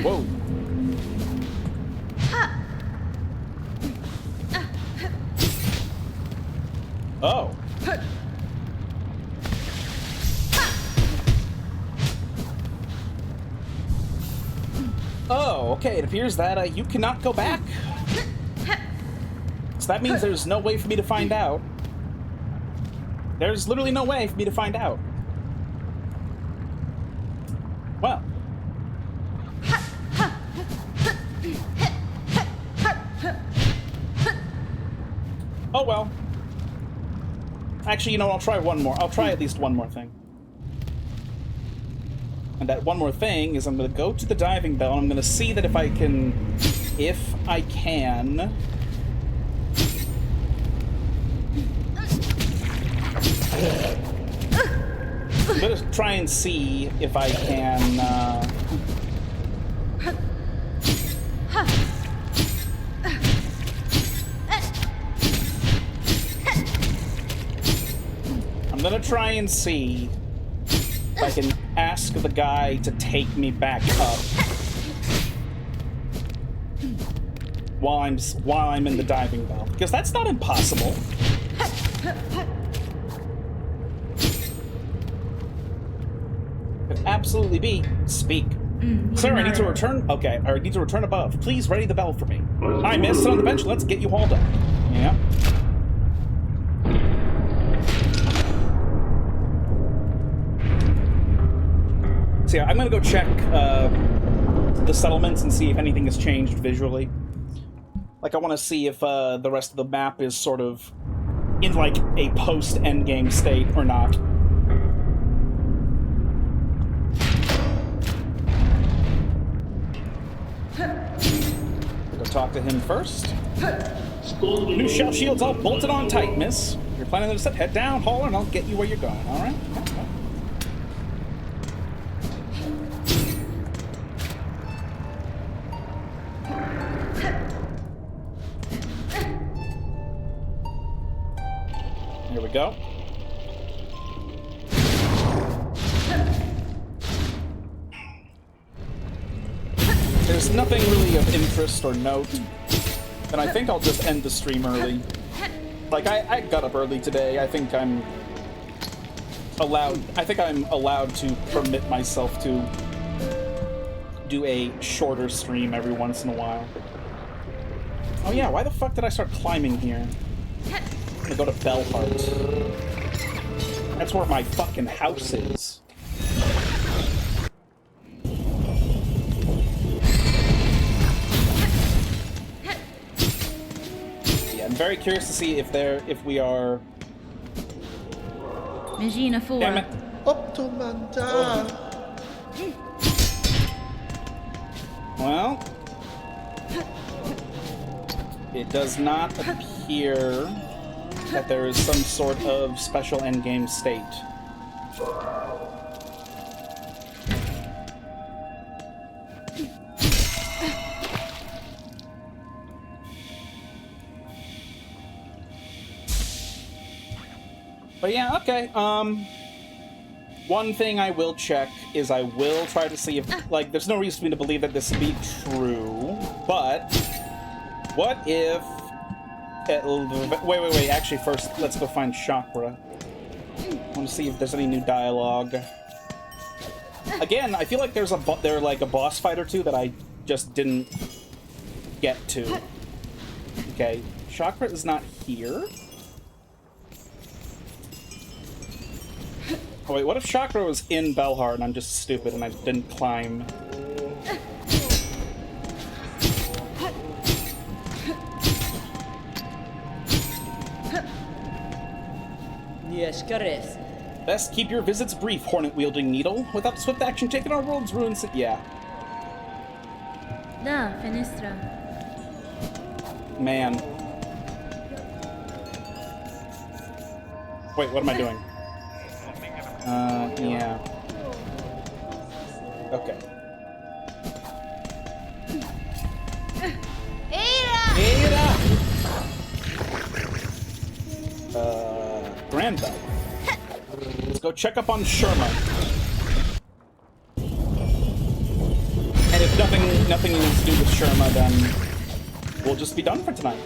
Whoa. Oh. Oh, okay, it appears that you cannot go back. So that means there's no way for me to find out. There's literally no way for me to find out. Well. Oh well. Actually, you know, I'll try one more. I'll try at least one more thing. And that one more thing is I'm going to go to the diving bell and I'm going to see that if I can... I'm going to try and see if I can... I'm going to try and see if I can ask the guy to take me back up while I'm in the diving bell, because that's not impossible. Could absolutely be. Speak. Sir, I need to return. Okay, I need to return above. Please ready the bell for me. Hi, miss. Sit on the bench. Let's get you hauled up. Yeah. So yeah, I'm gonna go check the settlements and see if anything has changed visually. Like, I want to see if the rest of the map is sort of in like a post-endgame state or not. talk to him first. New shell shields all bolted on tight, miss. If you're planning to set, head down, hauler, and I'll get you where you're going, alright? Okay. Here we go. There's nothing really of interest or note, and I think I'll just end the stream early. Like, I got up early today. I think I'm allowed to permit myself to do a shorter stream every once in a while. Oh yeah, why the fuck did I start climbing here? I'm gonna go to Bellheart. That's where my fucking house is. Yeah, I'm very curious to see if we are. Imagina for. Damn it. Well, it does not appear that there is some sort of special endgame state. But yeah, okay. One thing I will check is I will try to see if, like, there's no reason for me to believe that this would be true, but what if... Wait. Actually, first, let's go find Chakra. I want to see if there's any new dialogue. Again, I feel like there's like a boss fight or two that I just didn't get to. Okay, Chakra is not here. Oh wait, what if Chakra was in Bellheart and I'm just stupid and I didn't climb? Yes, Gares. Best keep your visits brief, hornet-wielding needle. Without swift action taken, our world's ruins. Yeah. Da, fenestra. Man. Wait, what am I doing? Yeah. Okay. Ada! Granville. Let's go check up on Sherma. And if nothing needs to do with Sherma, then we'll just be done for tonight.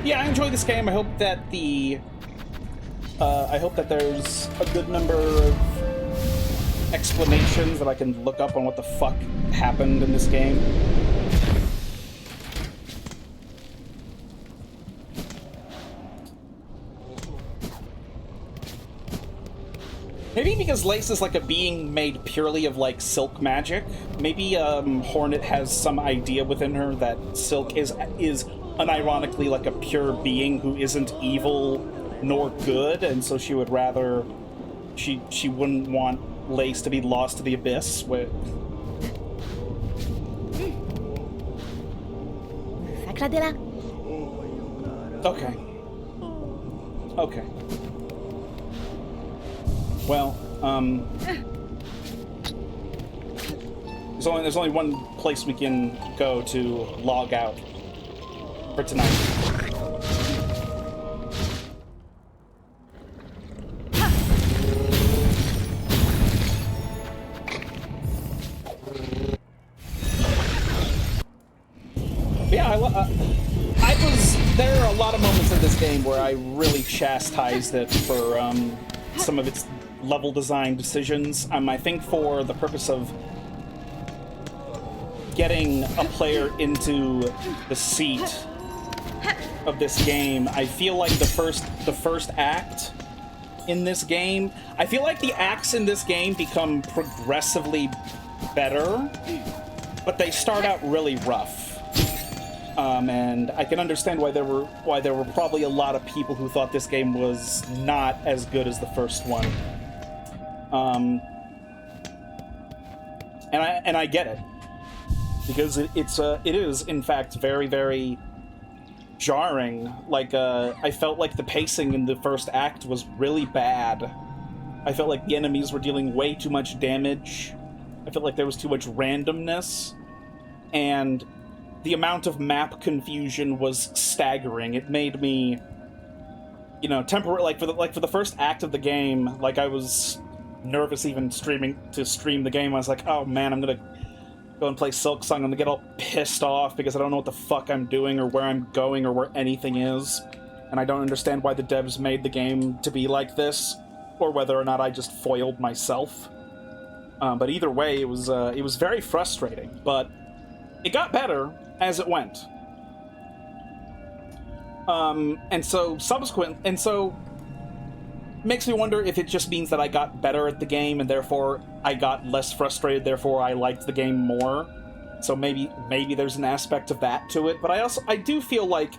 Yeah, I enjoy this game. I hope that there's a good number of explanations that I can look up on what the fuck happened in this game. Maybe because Lace is like a being made purely of like silk magic. Maybe Hornet has some idea within her that Silk is unironically like a pure being who isn't evil nor good, and so she would rather she wouldn't want Lace to be lost to the abyss. Okay. Okay. Well, there's only one place we can go to log out for tonight. Yeah, there are a lot of moments in this game where I really chastised it for some of its level design decisions. I think for the purpose of getting a player into the seat of this game, I feel like the first act in this game, I feel like the acts in this game become progressively better, but they start out really rough. And I can understand why there were probably a lot of people who thought this game was not as good as the first one. And I get it. because it is in fact very, very jarring. Like, I felt like the pacing in the first act was really bad. I felt like the enemies were dealing way too much damage. I felt like there was too much randomness, and the amount of map confusion was staggering. It made me, you know, for the first act of the game, like, I was nervous even stream the game. I was like, oh man, I'm gonna go and play Silksong. I'm gonna get all pissed off because I don't know what the fuck I'm doing or where I'm going or where anything is, and I don't understand why the devs made the game to be like this, or whether or not I just foiled myself. But either way, it was very frustrating. But it got better as it went. And so makes me wonder if it just means that I got better at the game and therefore I got less frustrated, therefore I liked the game more. So maybe there's an aspect of that to it. But I do feel like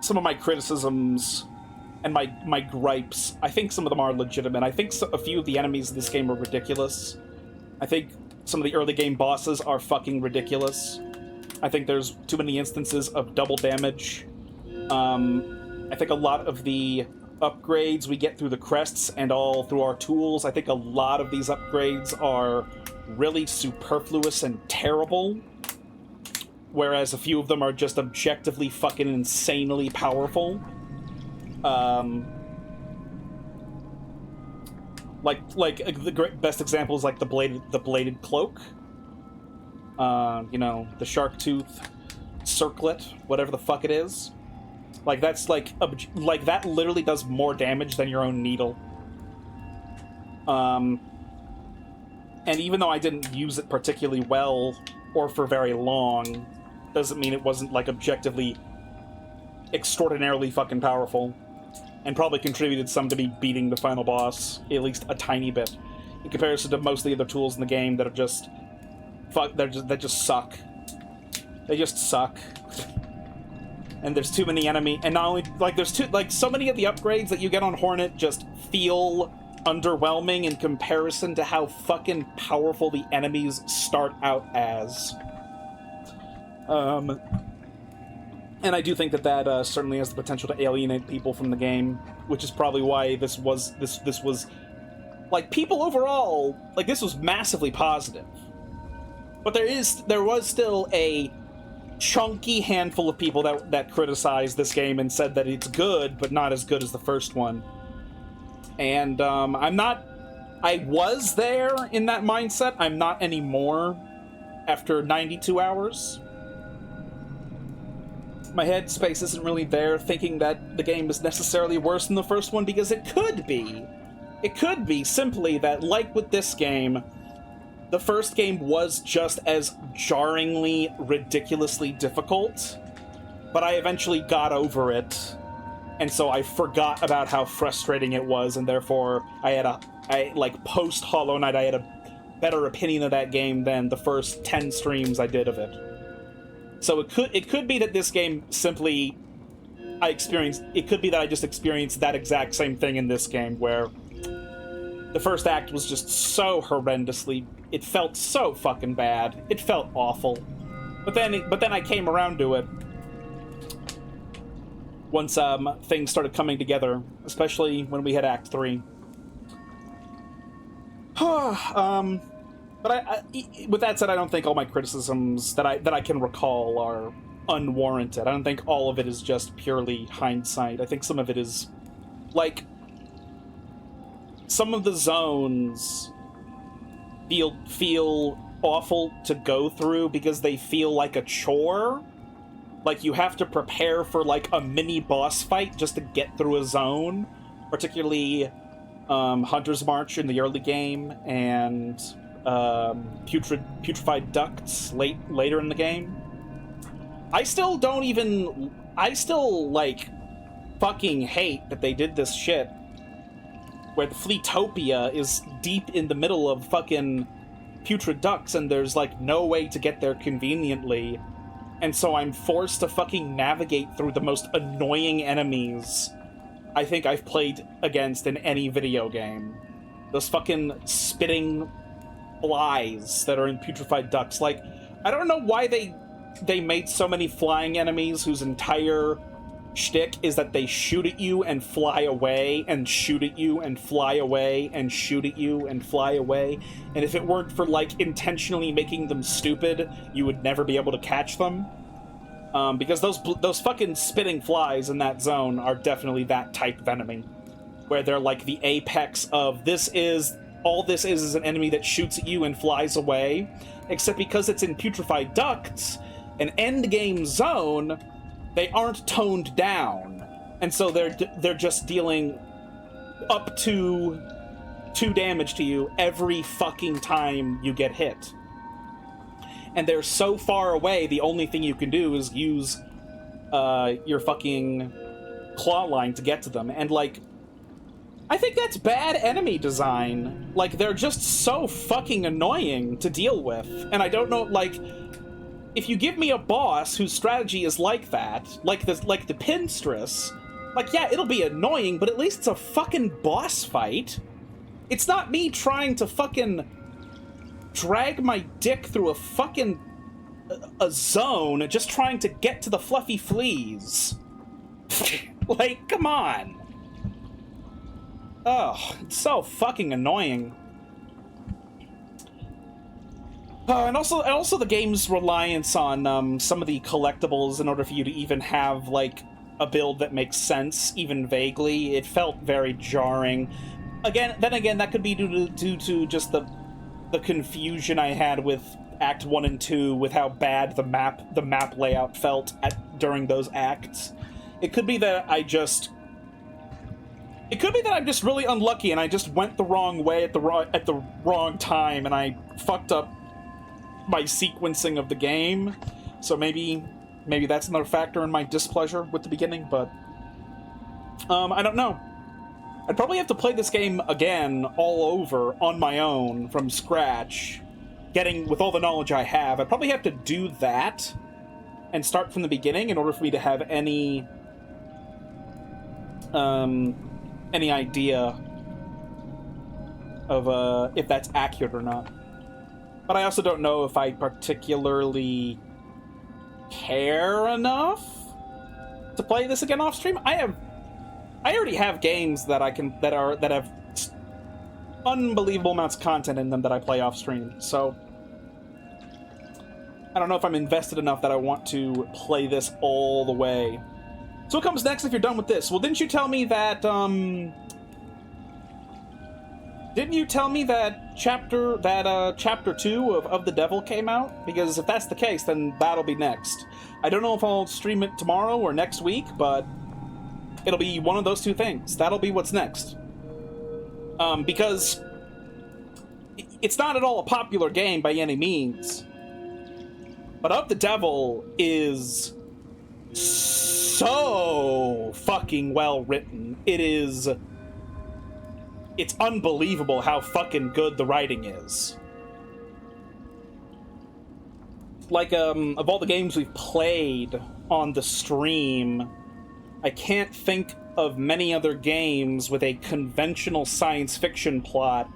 some of my criticisms and my gripes, I think some of them are legitimate. I think a few of the enemies in this game are ridiculous. I think some of the early game bosses are fucking ridiculous. I think there's too many instances of double damage. I think a lot of the upgrades we get through the crests and all through our tools, I think a lot of these upgrades are really superfluous and terrible, whereas a few of them are just objectively fucking insanely powerful. Like the best example is like the bladed cloak. You know, the shark tooth circlet, whatever the fuck it is. Like, that's like that literally does more damage than your own needle. And even though I didn't use it particularly well or for very long, doesn't mean it wasn't like objectively extraordinarily fucking powerful, and probably contributed some to me beating the final boss, at least a tiny bit, in comparison to most of the other tools in the game that are just that just suck. They just suck. And there's too many enemy, and not only, like, so many of the upgrades that you get on Hornet just feel underwhelming in comparison to how fucking powerful the enemies start out as. And I do think that certainly has the potential to alienate people from the game, which is probably why this was, like, people overall, like, this was massively positive. But there was still a chunky handful of people that criticized this game and said that it's good, but not as good as the first one. And I was there in that mindset. I'm not anymore after 92 hours. My headspace isn't really there thinking that the game is necessarily worse than the first one, because it could be. It could be simply that, like with this game, the first game was just as jarringly, ridiculously difficult, but I eventually got over it, and so I forgot about how frustrating it was, and therefore post Hollow Knight, I had a better opinion of that game than the first 10 streams I did of it. So it could be that this game simply, it could be that I just experienced that exact same thing in this game, where the first act was just so horrendously, it felt so fucking bad. It felt awful. But then I came around to it once things started coming together, especially when we had Act 3. But with that said, I don't think all my criticisms that I can recall are unwarranted. I don't think all of it is just purely hindsight. I think some of it is, like, some of the zones feel awful to go through because they feel like a chore. Like, you have to prepare for, like, a mini boss fight just to get through a zone. Particularly Hunter's March in the early game, and Putrefied Ducts later in the game. I still, like, fucking hate that they did this shit where the Fleetopia is deep in the middle of fucking Putrid Ducts, and there's, like, no way to get there conveniently. And so I'm forced to fucking navigate through the most annoying enemies I think I've played against in any video game. Those fucking spitting flies that are in Putrefied Ducts. Like, I don't know why they made so many flying enemies whose entire shtick is that they shoot at you and fly away, and shoot at you and fly away, and shoot at you and fly away. And if it weren't for, like, intentionally making them stupid, you would never be able to catch them. Because those fucking spitting flies in that zone are definitely that type of enemy, where they're like the apex of this is an enemy that shoots at you and flies away, except because it's in putrefied ducts, an endgame zone, they aren't toned down, and so they're just dealing up to 2 damage to you every fucking time you get hit. And they're so far away, the only thing you can do is use your fucking claw line to get to them. And, like, I think that's bad enemy design. Like, they're just so fucking annoying to deal with. And I don't know, like, if you give me a boss whose strategy is like that, like the Pinstress, like, yeah, it'll be annoying, but at least it's a fucking boss fight. It's not me trying to fucking drag my dick through a zone just trying to get to the fluffy fleas. Like, come on. Oh, it's so fucking annoying. And also the game's reliance on some of the collectibles in order for you to even have, like, a build that makes sense, even vaguely. It felt very jarring. Then again, that could be due to just the confusion I had with Act 1 and 2, with how bad the map layout felt during those acts. It could be that I'm just really unlucky and I just went the wrong way at the wrong time and I fucked up my sequencing of the game. So maybe that's another factor in my displeasure with the beginning, but I don't know. I'd probably have to play this game again all over on my own from scratch, with all the knowledge I have. I'd probably have to do that and start from the beginning in order for me to have any idea of if that's accurate or not. But I also don't know if I particularly care enough to play this again off stream. I already have games that that have unbelievable amounts of content in them that I play off stream. So I don't know if I'm invested enough that I want to play this all the way. So what comes next if you're done with this? Well, didn't you tell me that chapter 2 of The Devil came out? Because if that's the case, then that'll be next. I don't know if I'll stream it tomorrow or next week, but it'll be one of those two things. That'll be what's next. Because it's not at all a popular game by any means. But Of the Devil is so fucking well written. It's unbelievable how fucking good the writing is. Like, of all the games we've played on the stream, I can't think of many other games with a conventional science fiction plot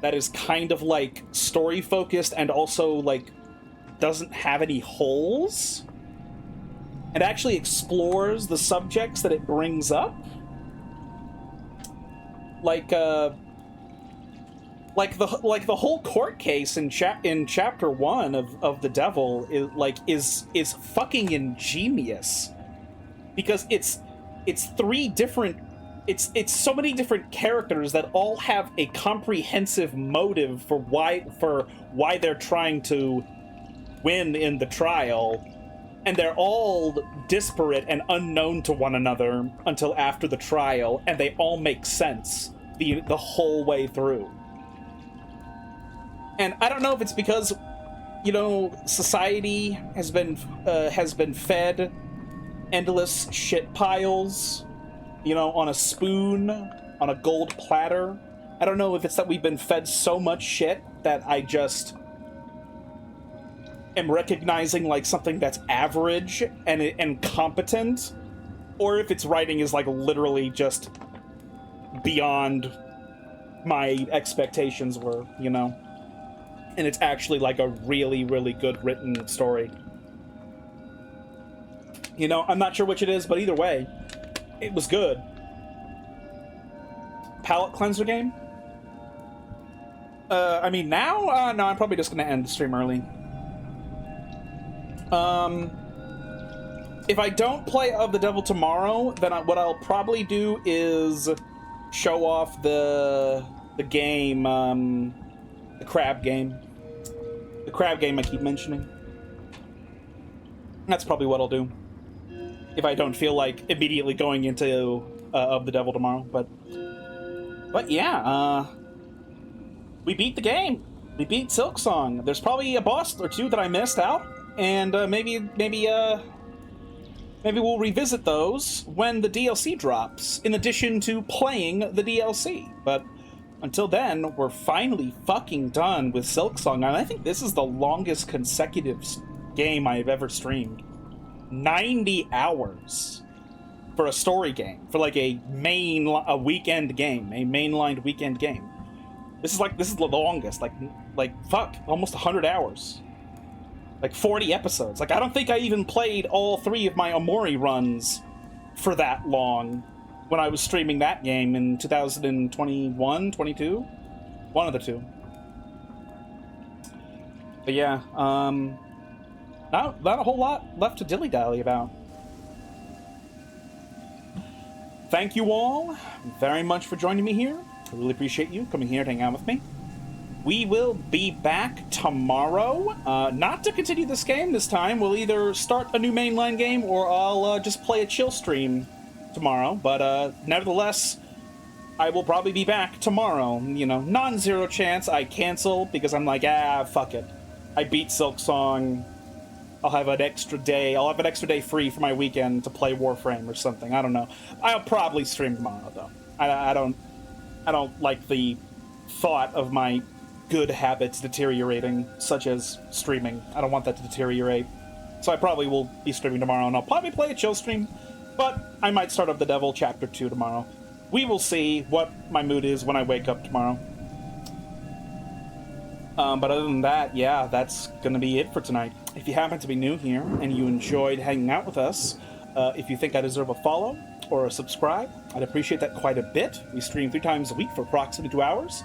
that is kind of, like, story-focused and also, like, doesn't have any holes. It actually explores the subjects that it brings up. Like the whole court case in chapter 1 of The Devil is fucking ingenious, because it's so many different characters that all have a comprehensive motive for why they're trying to win in the trial, and they're all disparate and unknown to one another until after the trial, and they all make sense the whole way through. And I don't know if it's because, society has been fed endless shit piles, on a spoon, on a gold platter. I don't know if it's that we've been fed so much shit that I just am recognizing, like, something that's average and competent, or if its writing is, like, literally just beyond my expectations were, and it's actually like a really, really good written story. You know, I'm not sure which it is, but either way, it was good. Palette cleanser game? I mean, now? No, I'm probably just gonna end the stream early. If I don't play Of the Devil tomorrow, then what I'll probably do is show off the game, the crab game. The crab game I keep mentioning. That's probably what I'll do. If I don't feel like immediately going into Of the Devil tomorrow, but yeah, we beat the game. We beat Silksong. There's probably a boss or two that I missed out, and maybe we'll revisit those when the DLC drops, in addition to playing the DLC. But until then, we're finally fucking done with Silksong, and I think this is the longest consecutive game I've ever streamed. 90 hours for a story game, for like a weekend game, a mainlined weekend game. This is the longest, like fuck, almost 100 hours. Like 40 episodes. Like, I don't think I even played all 3 of my Omori runs for that long when I was streaming that game in 2021, 22? One of the two. But yeah, not a whole lot left to dilly-dally about. Thank you all very much for joining me here. I really appreciate you coming here to hang out with me. We will be back tomorrow, not to continue this game this time. We'll either start a new mainline game or I'll just play a chill stream tomorrow. But nevertheless, I will probably be back tomorrow. You know, non-zero chance I cancel because I'm like, fuck it. I beat Silksong. I'll have an extra day. I'll have an extra day free for my weekend to play Warframe or something. I don't know. I'll probably stream tomorrow, though. I don't like the thought of my good habits deteriorating, such as streaming. I don't want that to deteriorate. So I probably will be streaming tomorrow, and I'll probably play a chill stream, but I might start Of the Devil Chapter 2 tomorrow. We will see what my mood is when I wake up tomorrow. But other than that, yeah, that's gonna be it for tonight. If you happen to be new here, and you enjoyed hanging out with us, if you think I deserve a follow or a subscribe, I'd appreciate that quite a bit. We stream 3 times a week for approximately 2 hours.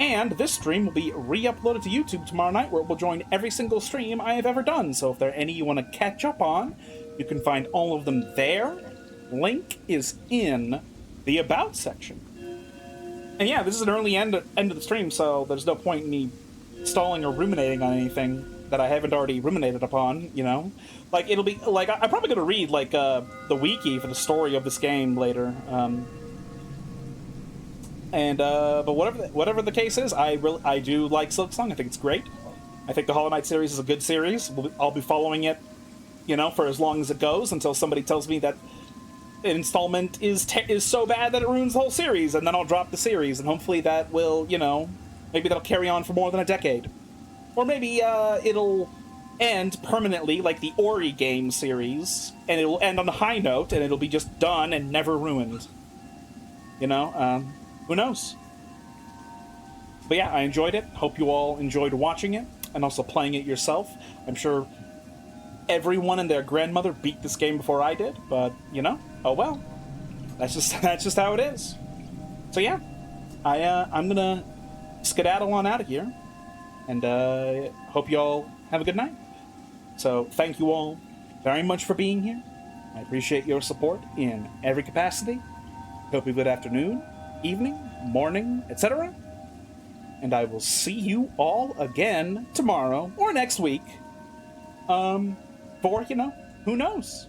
And this stream will be re-uploaded to YouTube tomorrow night, where it will join every single stream I have ever done. So if there are any you want to catch up on, you can find all of them there. Link is in the About section. And yeah, this is an early end of the stream, so there's no point in me stalling or ruminating on anything that I haven't already ruminated upon, you know? Like, it'll be, like, I'm probably going to read, like, the wiki for the story of this game later. But whatever the case is, I do like Silksong. I think it's great. I think the Hollow Knight series is a good series. I'll be following it, you know, for as long as it goes, until somebody tells me that an installment is so bad that it ruins the whole series, and then I'll drop the series, and hopefully that will, you know, maybe that'll carry on for more than a decade. Or maybe it'll end permanently, like the Ori game series, and it'll end on a high note, and it'll be just done and never ruined. You know, who knows? But yeah, I enjoyed it. Hope you all enjoyed watching it and also playing it yourself. I'm sure everyone and their grandmother beat this game before I did, but you know, oh well. That's just how it is. So yeah, I'm gonna skedaddle on out of here, and hope you all have a good night. So thank you all very much for being here. I appreciate your support in every capacity. Hope you have a good afternoon, evening, morning, etc. And I will see you all again tomorrow or next week. For, you know, who knows?